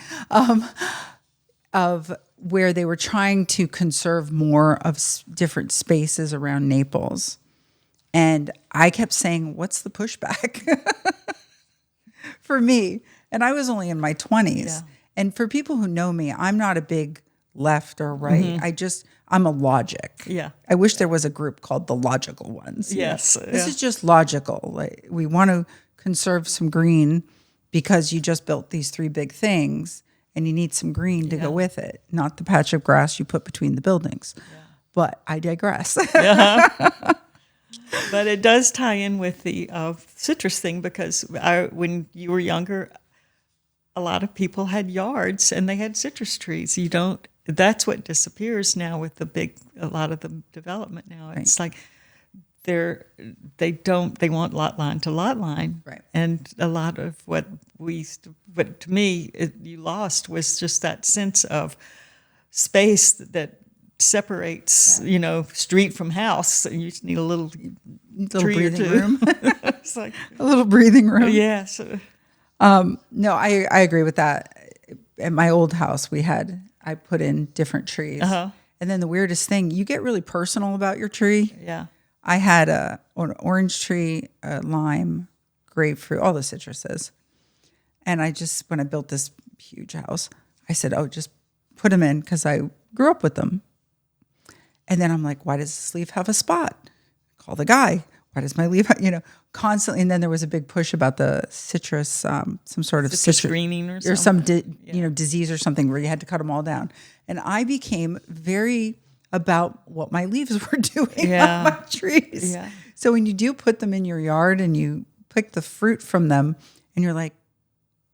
of where they were trying to conserve more of different spaces around Naples. And I kept saying, what's the pushback for me? And I was only in my 20s. Yeah. And for people who know me, I'm not a big left or right. Mm-hmm. I'm a logic. Yeah. I wish there was a group called the logical ones. Yes. This is just logical. Like, we want to conserve some green because you just built these 3 big things and you need some green to go with it, not the patch of grass you put between the buildings. Yeah. But I digress. Uh-huh. But it does tie in with the citrus thing, because when you were younger, a lot of people had yards and they had citrus trees. That's what disappears now with a lot of the development now. Right. It's like they want lot line to lot line. Right. And a lot of what to me, you lost was just that sense of space that separates, street from house. You just need a little breathing room. It's like a little breathing room. Yes. No, I agree with that. At my old house, I put in different trees. Uh-huh. And then the weirdest thing, you get really personal about your tree. Yeah. I had an orange tree, a lime, grapefruit, all the citruses. And when I built this huge house, I said, just put them in because I grew up with them. And then I'm like, why does this leaf have a spot? Call the guy. Why does my leaf, constantly? And then there was a big push about the citrus, some sort of citrus greening or some disease or something where you had to cut them all down. And I became very about what my leaves were doing on my trees. Yeah. So when you do put them in your yard and you pick the fruit from them and you're like,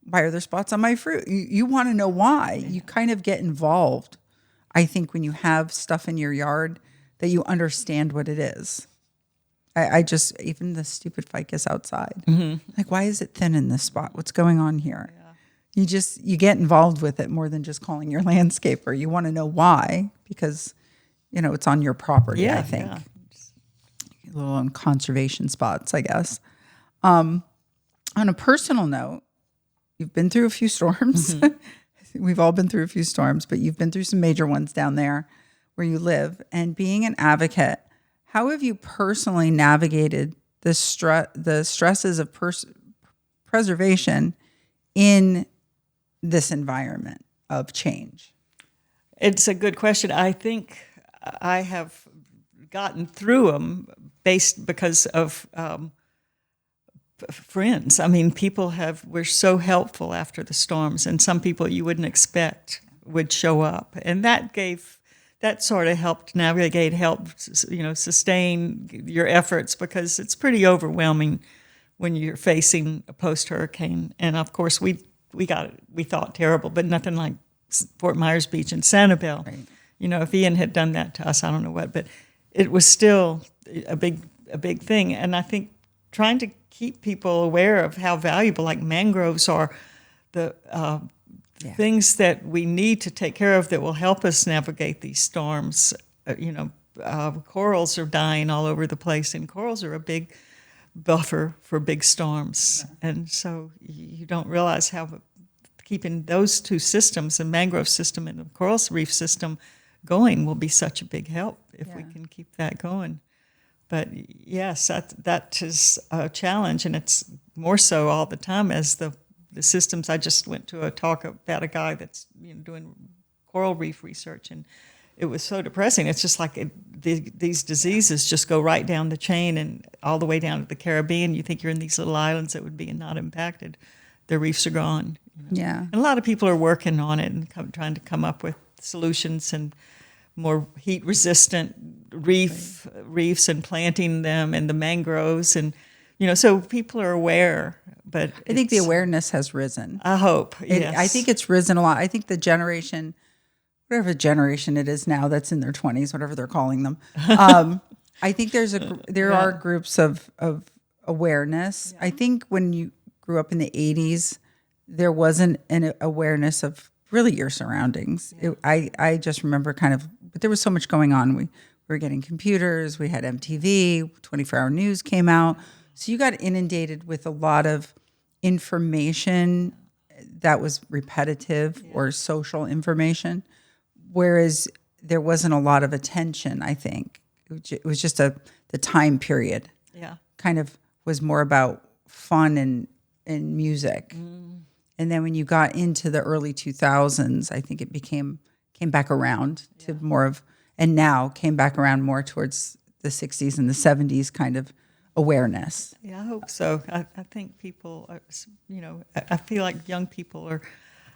why are there spots on my fruit? You want to know why. Yeah. You kind of get involved. I think when you have stuff in your yard that you understand what it is. I just, even the stupid ficus outside, like, why is it thin in this spot? What's going on here? Yeah. You get involved with it more than just calling your landscaper. You want to know why, because, it's on your property, I think. Yeah. A little on conservation spots, I guess. On a personal note, you've been through a few storms. Mm-hmm. We've all been through a few storms, but you've been through some major ones down there where you live. And being an advocate, how have you personally navigated the stresses of preservation in this environment of change? It's a good question. I think I have gotten through them because of friends. People were so helpful after the storms, and some people you wouldn't expect would show up, and that sort of helped sustain your efforts, because it's pretty overwhelming when you're facing a post-hurricane. And of course, we thought terrible, but nothing like Fort Myers Beach and Sanibel. Right. If Ian had done that to us, I don't know what, but it was still a big thing. And I think trying to keep people aware of how valuable, like mangroves are, the things that we need to take care of that will help us navigate these storms, corals are dying all over the place, and corals are a big buffer for big storms. And so you don't realize how keeping those two systems, the mangrove system and the coral reef system, going will be such a big help if we can keep that going. But yes, that is a challenge, and it's more so all the time as the systems. I just went to a talk about a guy that's doing coral reef research, and it was so depressing. It's just like these diseases just go right down the chain and all the way down to the Caribbean. You think you're in these little islands that would be not impacted. The reefs are gone. Yeah. And a lot of people are working on it and trying to come up with solutions and more heat-resistant reefs and planting them and the mangroves. And, so people are aware. But I think the awareness has risen. I hope, yes. I think it's risen a lot. I think the generation, whatever generation it is now that's in their 20s, whatever they're calling them, I think there are groups of awareness. Yeah. I think when you grew up in the 80s, there wasn't an awareness of really your surroundings. Yeah. I just remember but there was so much going on. We were getting computers, we had MTV, 24-hour news came out. So you got inundated with a lot of information that was repetitive or social information, whereas there wasn't a lot of attention, I think. It was just the time period. Yeah. Kind of was more about fun and music. Mm. And then when you got into the early 2000s, I think it came back around to more of, and now came back around more towards the 60s and the 70s kind of awareness. Yeah, I hope so. I think people are, I feel like young people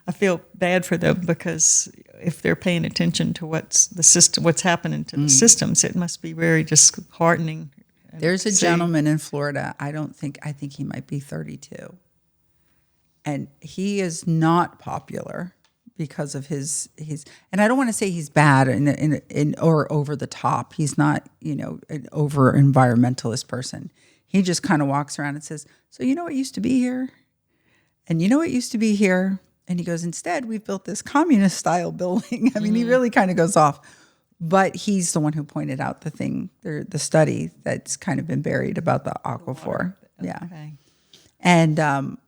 I feel bad for them because if they're paying attention to what's happening to the systems, it must be very disheartening. There's a gentleman in Florida, I think he might be 32. And he is not popular because of his and I don't want to say he's bad or over the top. He's not, an over environmentalist person. He just kind of walks around and says, "So you know what used to be here? And you know what used to be here?" And he goes, "Instead, we've built this communist style building." I mean, he really kind of goes off. But he's the one who pointed out the study that's kind of been buried about the aquifer. Yeah. Okay. And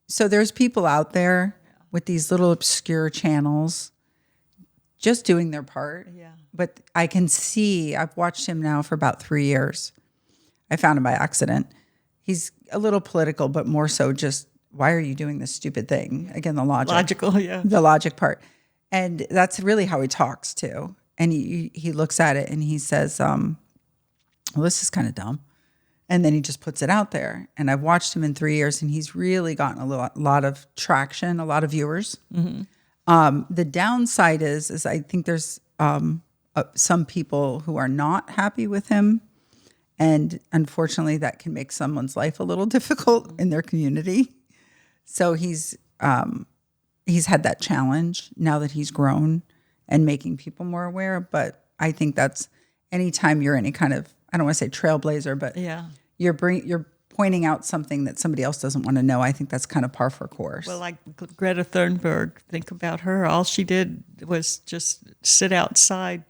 so there's people out there with these little obscure channels just doing their part. Yeah. But I can see, I've watched him now for about 3 years. I found him by accident. He's a little political, but more so just, why are you doing this stupid thing? Again, the logic. Logical, yeah. The logic part. And that's really how he talks too. And he looks at it and he says, well, this is kind of dumb. And then he just puts it out there. And I've watched him in 3 years, and he's really gotten a lot of traction, a lot of viewers. Mm-hmm. The downside is I think there's some people who are not happy with him. And unfortunately, that can make someone's life a little difficult in their community. So he's had that challenge now that he's grown and making people more aware. But I think that's anytime you're any kind of, I don't want to say trailblazer, but you're pointing out something that somebody else doesn't want to know. I think that's kind of par for course. Well, like Greta Thunberg, think about her. All she did was just sit outside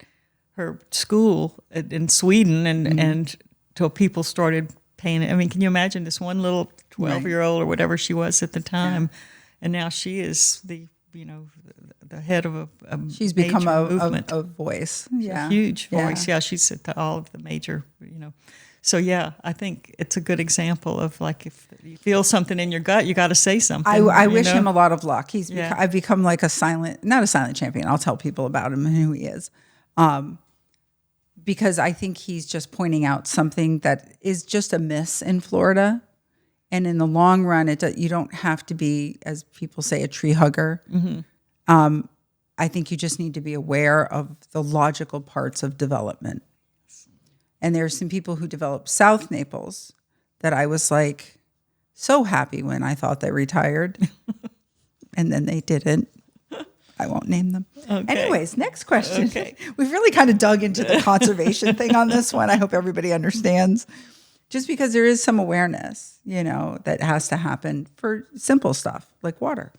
her school in Sweden and till people started paying. I mean, can you imagine this one little 12-year-old or whatever she was at the time, and now she is the head of a she's become movement. a voice, a huge voice. Yeah, she's at all of the major, So yeah, I think it's a good example of like if you feel something in your gut, you got to say something. I wish him a lot of luck. I've become like not a silent champion. I'll tell people about him and who he is, because I think he's just pointing out something that is just a miss in Florida. And in the long run, you don't have to be, as people say, a tree hugger. Mm-hmm. I think you just need to be aware of the logical parts of development. And there's some people who developed South Naples that I was like so happy when I thought they retired. And then they didn't. I won't name them. Okay. Anyways, next question. Okay. We've really kind of dug into the conservation thing on this one. I hope everybody understands. Just because there is some awareness, that has to happen for simple stuff like water.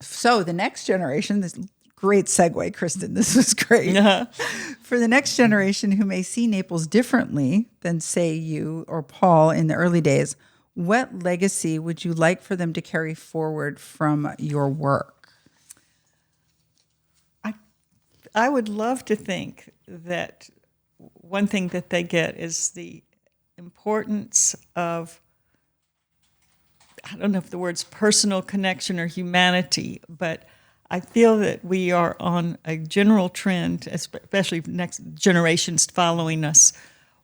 So the next generation, this Great segue, Kristen. This was great. For the next generation who may see Naples differently than, say, you or Paul in the early days, what legacy would you like for them to carry forward from your work? I would love to think that one thing that they get is the importance of, I don't know if the word's personal connection or humanity, but I feel that we are on a general trend, especially next generations following us,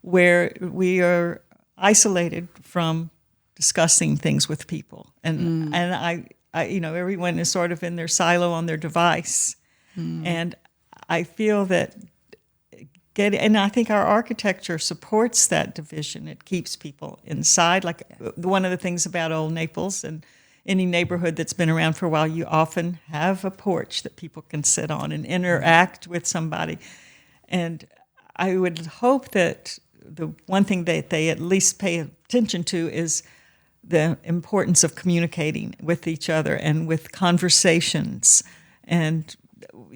where we are isolated from discussing things with people. And I everyone is sort of in their silo on their device. And I feel that and I think our architecture supports that division. It keeps people inside. Like one of the things about Old Naples and any neighborhood that's been around for a while, you often have a porch that people can sit on and interact with somebody. And I would hope that the one thing that they at least pay attention to is the importance of communicating with each other and with conversations. And,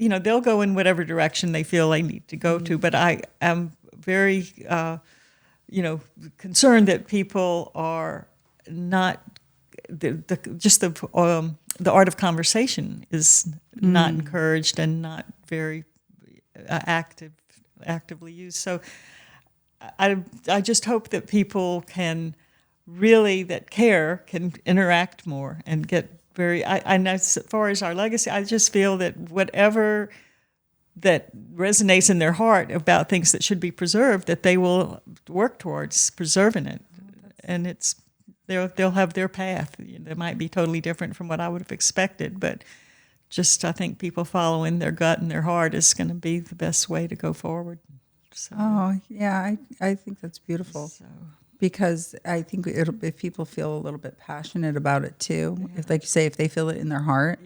they'll go in whatever direction they feel they need to go to. But I am very, concerned that people are not the art of conversation is not encouraged and not very actively used. So I just hope that people can interact more and get and as far as our legacy, I just feel that whatever that resonates in their heart about things that should be preserved, that they will work towards preserving it. And they'll have their path. They might be totally different from what I would have expected, but just I think people following their gut and their heart is going to be the best way to go forward. So, I think that's beautiful. Because I think if people feel a little bit passionate about it too, if like you say, if they feel it in their heart,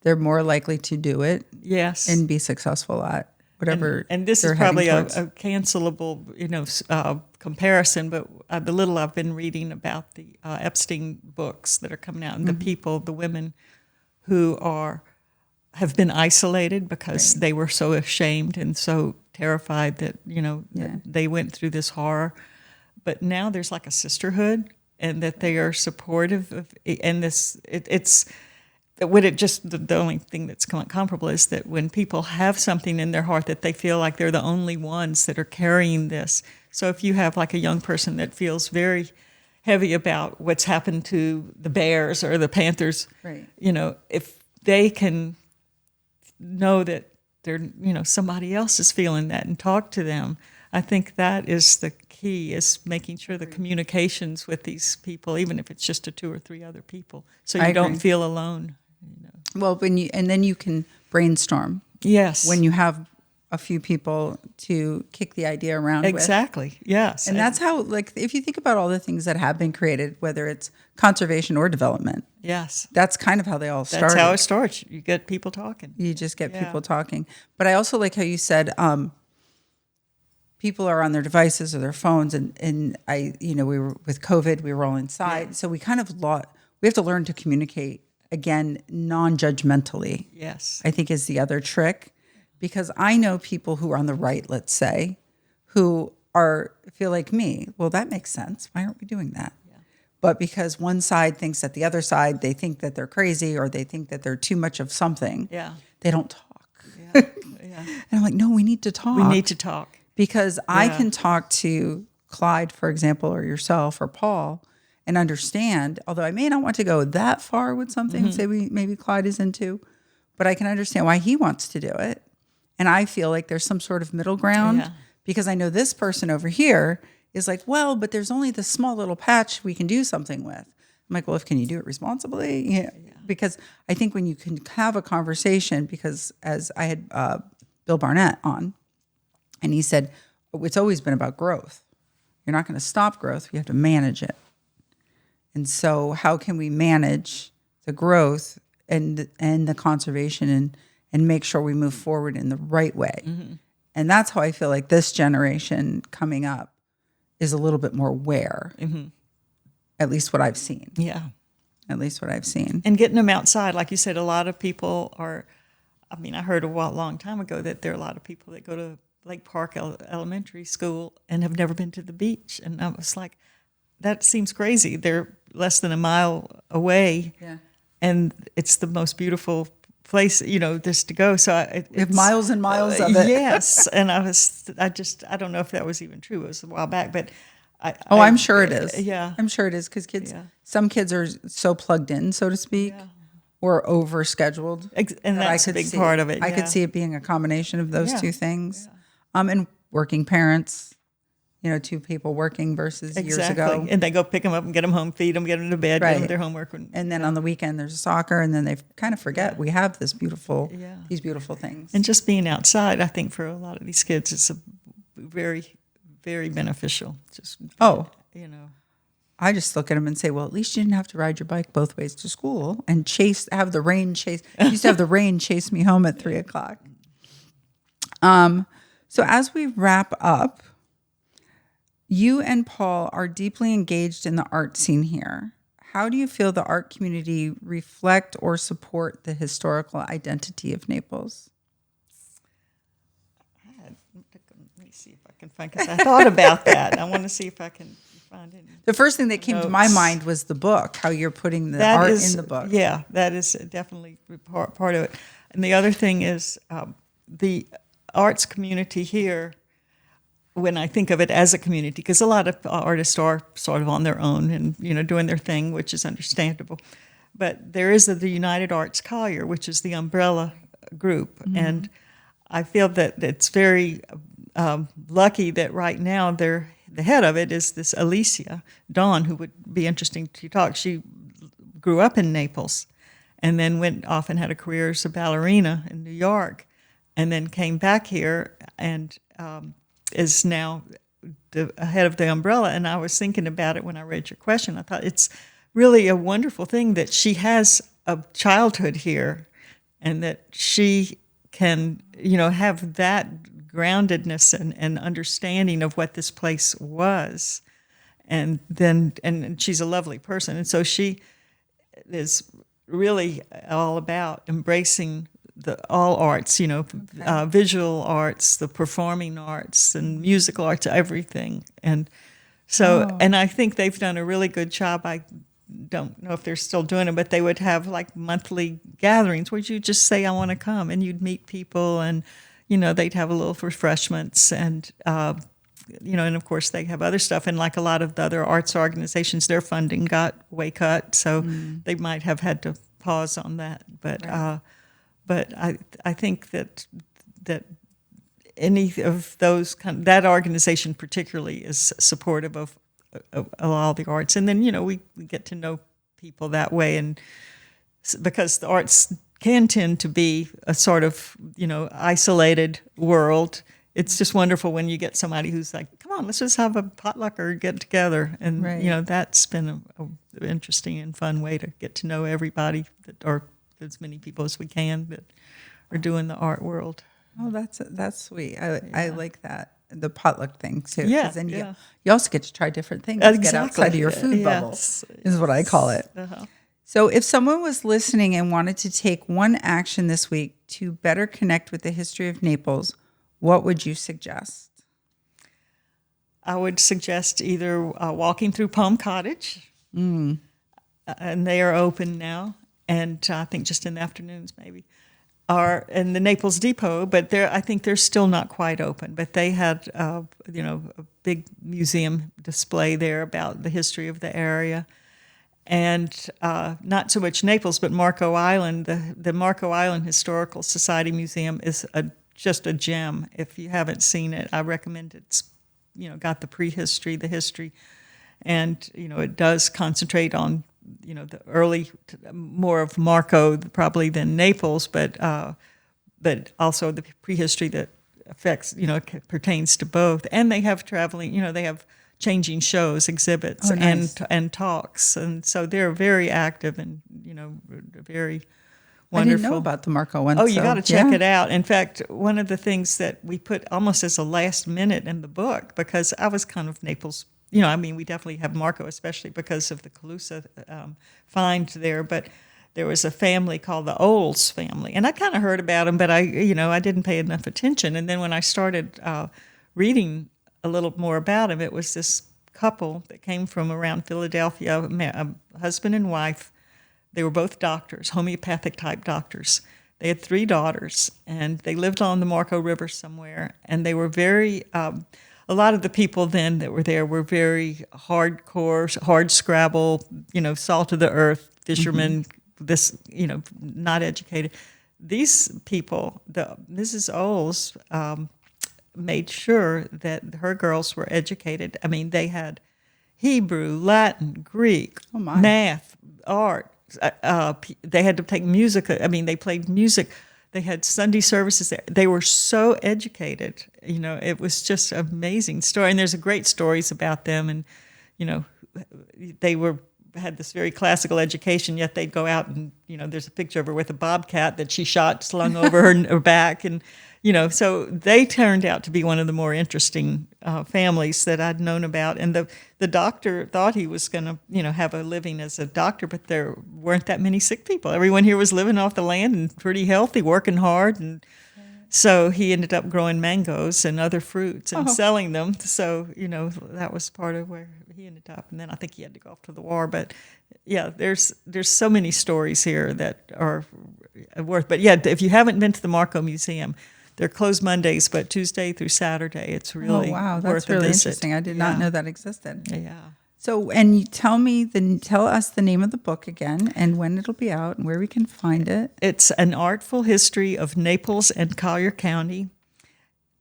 they're more likely to do it. Yes, and be successful at whatever. And this is probably a cancelable, comparison. But the little I've been reading about the Epstein books that are coming out, and the women who have been isolated because they were so ashamed and so terrified that that they went through this horror. But now there's like a sisterhood, and that they are supportive of, and it's the only thing that's comparable is that when people have something in their heart that they feel like they're the only ones that are carrying this. So if you have like a young person that feels very heavy about what's happened to the bears or the panthers, if they can know that somebody else is feeling that and talk to them, I think that is the key, is making sure the communications with these people, even if it's just to 2 or 3 other people, so you don't feel alone. Well, then you can brainstorm. Yes. When you have a few people to kick the idea around exactly. with. Yes. And that's how, like, if you think about all the things that have been created, whether it's conservation or development. Yes. That's kind of how they all started. That's how it starts. You get people talking. You just get people talking. But I also like how you said, people are on their devices or their phones, and we were with COVID, we were all inside. So we kind of we have to learn to communicate again, non-judgmentally. Yes. I think is the other trick, because I know people who are on the right, let's say, who feel like me. Well, that makes sense. Why aren't we doing that? Yeah. But because one side thinks that the other side, they think that they're crazy, or they think that they're too much of something. Yeah. They don't talk. Yeah. And I'm like, no, we need to talk. We need to talk. Because I can talk to Clyde, for example, or yourself or Paul, and understand, although I may not want to go that far with something, say maybe Clyde is into, but I can understand why he wants to do it. And I feel like there's some sort of middle ground, because I know this person over here is like, well, but there's only this small little patch we can do something with. I'm like, well, can you do it responsibly? Yeah. Because I think when you can have a conversation, because as I had Bill Barnett on, and he said, it's always been about growth. You're not going to stop growth. You have to manage it. And so how can we manage the growth and the conservation and make sure we move forward in the right way? Mm-hmm. And that's how I feel like this generation coming up is a little bit more aware, at least what I've seen. Yeah. At least what I've seen. And getting them outside. Like you said, a lot of people are I mean, I heard a long time ago that there are a lot of people that go to Lake Park Elementary School and have never been to the beach. And I was like, that seems crazy. They're less than a mile away. Yeah. And it's the most beautiful place, just to go. So We have miles and miles of it. Yes. And I don't know if that was even true. It was a while back, but I'm sure it is. Yeah. I'm sure it is because some kids are so plugged in, so to speak, or overscheduled. And that's a big part of it. I could see it being a combination of those two things. Yeah. And working parents, two people working versus years ago. And they go pick them up and get them home, feed them, get them to bed, get them their homework. And then on the weekend there's soccer, and then they kind of forget we have these beautiful things. And just being outside, I think for a lot of these kids, it's a very, very beneficial. I just look at them and say, well, at least you didn't have to ride your bike both ways to school and have the rain chase. I used to have the rain chase me home at 3:00. So as we wrap up, you and Paul are deeply engaged in the art scene here. How do you feel the art community reflect or support the historical identity of Naples? Let me see if I can find, because I thought about that. I want to see if I can find it. The first thing that came to my mind was the book, how you're putting the art in the book. Yeah, that is definitely part of it. And the other thing is the arts community here, when I think of it as a community, because a lot of artists are sort of on their own and, doing their thing, which is understandable. But there is the United Arts Collier, which is the umbrella group. Mm-hmm. And I feel that it's very lucky that right now the head of it is this Alicia Dawn, who would be interesting to talk. She grew up in Naples and then went off and had a career as a ballerina in New York, and then came back here and is now the head of the umbrella. And I was thinking about it when I read your question. I thought it's really a wonderful thing that she has a childhood here and that she can, have that groundedness and understanding of what this place was. And she's a lovely person. And so she is really all about embracing all arts, visual arts, the performing arts, and musical arts, everything. And so, and I think they've done a really good job. I don't know if they're still doing it, but they would have like monthly gatherings where you just say, I want to come, and you'd meet people, and, they'd have a little refreshments, and, and of course they have other stuff. And like a lot of the other arts organizations, their funding got way cut, so they might have had to pause on that. But I think that any of those that organization particularly is supportive of all the arts, and then we get to know people that way, and because the arts can tend to be a sort of isolated world. It's just wonderful when you get somebody who's like, come on, let's just have a potluck or get together, and that's been a interesting and fun way to get to know everybody or as many people as we can that are doing the art world. Oh, that's sweet. I like that, the potluck thing too. Yeah, then you also get to try different things. Get outside of your food bubble, is what I call it. Uh-huh. So if someone was listening and wanted to take one action this week to better connect with the history of Naples, what would you suggest? I would suggest either walking through Palm Cottage, and they are open now, and I think just in the afternoons maybe, or in the Naples Depot, but I think they're still not quite open. But they had a big museum display there about the history of the area, and not so much Naples, but Marco Island. The Marco Island Historical Society Museum is just a gem. If you haven't seen it, I recommend it. It's got the prehistory, the history, and it does concentrate on the early, more of Marco probably than Naples, but also the prehistory that affects, pertains to both. And they have traveling, they have changing shows, exhibits, and talks, and so they're very active and very wonderful. I didn't know about the Marco one. Oh, you got to check it out. In fact, one of the things that we put almost as a last minute in the book, because I was kind of Naples. We definitely have Marco, especially because of the Calusa find there. But there was a family called the Olds family. And I kind of heard about them, but I didn't pay enough attention. And then when I started reading a little more about them, it was this couple that came from around Philadelphia, a husband and wife. They were both doctors, homeopathic type doctors. They had 3 daughters, and they lived on the Marco River somewhere. And they were very, a lot of the people then that were there were very hardcore, hard scrabble, salt of the earth, fishermen, not educated. These people, the Mrs. Olds, made sure that her girls were educated. I mean, they had Hebrew, Latin, Greek, math, art. They had to take music. I mean, they played music. They had Sunday services there. They were so educated. It was just an amazing story. And there's great stories about them. And, they had this very classical education, yet they'd go out and, there's a picture of her with a bobcat that she shot slung over her back. And, so they turned out to be one of the more interesting families that I'd known about. And the doctor thought he was going to, have a living as a doctor, but there weren't that many sick people. Everyone here was living off the land and pretty healthy, working hard. And so he ended up growing mangoes and other fruits and selling them. So, that was part of where he ended up. And then I think he had to go off to the war. But, yeah, there's so many stories here that are worth. But, yeah, if you haven't been to the Marco Museum, they're closed Mondays, but Tuesday through Saturday, it's really that's really interesting. I did not know that existed. Yeah. So, and you tell us the name of the book again, and when it'll be out, and where we can find it. It's An Artful History of Naples and Collier County.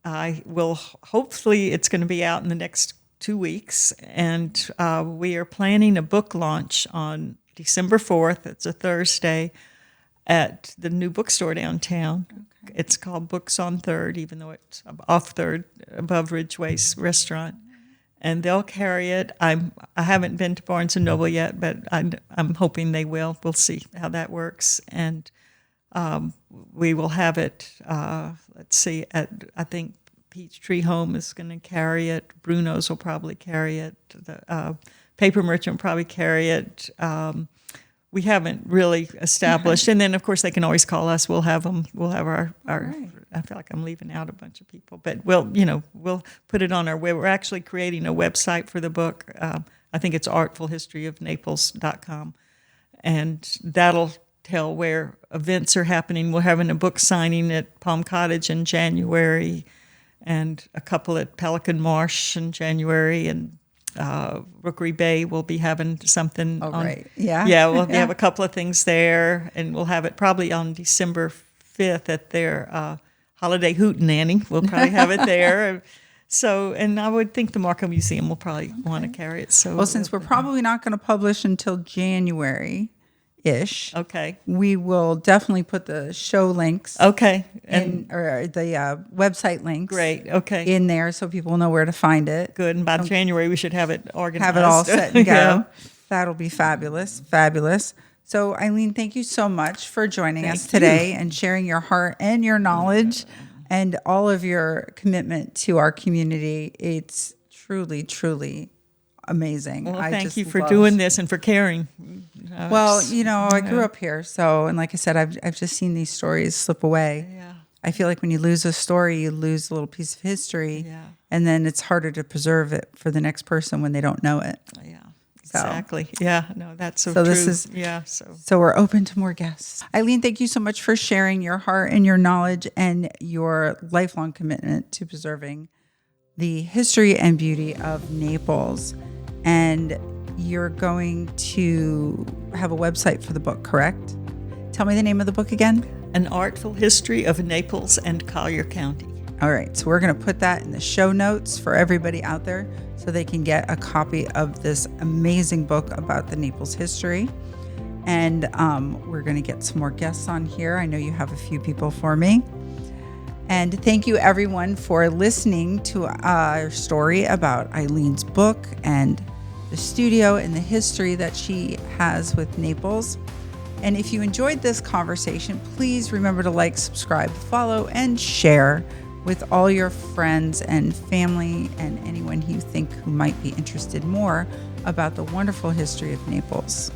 Hopefully, it's going to be out in the next 2 weeks, and we are planning a book launch on December 4th. It's a Thursday at the new bookstore downtown. Okay. It's called Books on 3rd, even though it's off 3rd, above Ridgeway's restaurant. And they'll carry it. I haven't been to Barnes & Noble yet, but I'm hoping they will. We'll see how that works. And we will have it, I think Peachtree Home is going to carry it. Bruno's will probably carry it. The Paper Merchant will probably carry it. We haven't really established. And then, of course, they can always call us. We'll have them. We'll have our right. I feel like I'm leaving out a bunch of people. But we'll put it on our web. We're actually creating a website for the book. I think it's artfulhistoryoфnaples.com. And that'll tell where events are happening. We're having a book signing at Palm Cottage in January and a couple at Pelican Marsh in January, and Rookery Bay will be having something. Oh, right. Yeah. Yeah, we'll have a couple of things there, and we'll have it probably on December 5th at their holiday hootenanny. We'll probably have it there. So, and I would think the Marco Museum will probably want to carry it. So, well, since we're probably not going to publish until January-ish, okay, we will definitely put the show links, or the website links, great, okay, in there so people know where to find it. Good, and by January we should have it organized, have it all set and go. Yeah. That'll be fabulous. So, Eileen, thank you so much for joining us today and sharing your heart and your knowledge and all of your commitment to our community. It's truly, truly amazing. Well, thank you for doing this and for caring. Well, I grew up here, so, and like I said, I've just seen these stories slip away. Yeah. I feel like when you lose a story, you lose a little piece of history, and then it's harder to preserve it for the next person when they don't know it. Yeah. Exactly. Yeah. No, that's so true. This is So we're open to more guests. Eileen, thank you so much for sharing your heart and your knowledge and your lifelong commitment to preserving the history and beauty of Naples. And you're going to have a website for the book, correct? Tell me the name of the book again. An Artful History of Naples and Collier County. All right. So we're going to put that in the show notes for everybody out there so they can get a copy of this amazing book about the Naples history. And we're going to get some more guests on here. I know you have a few people for me. And thank you, everyone, for listening to our story about Eileen's book and the studio and the history that she has with Naples. And if you enjoyed this conversation, please remember to like, subscribe, follow, and share with all your friends and family and anyone who might be interested more about the wonderful history of Naples.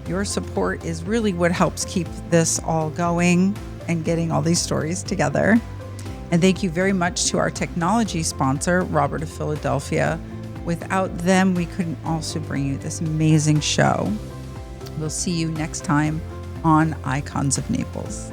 Your support is really what helps keep this all going and getting all these stories together. And thank you very much to our technology sponsor, Robert of Philadelphia. Without them, we couldn't also bring you this amazing show. We'll see you next time on Icons of Naples.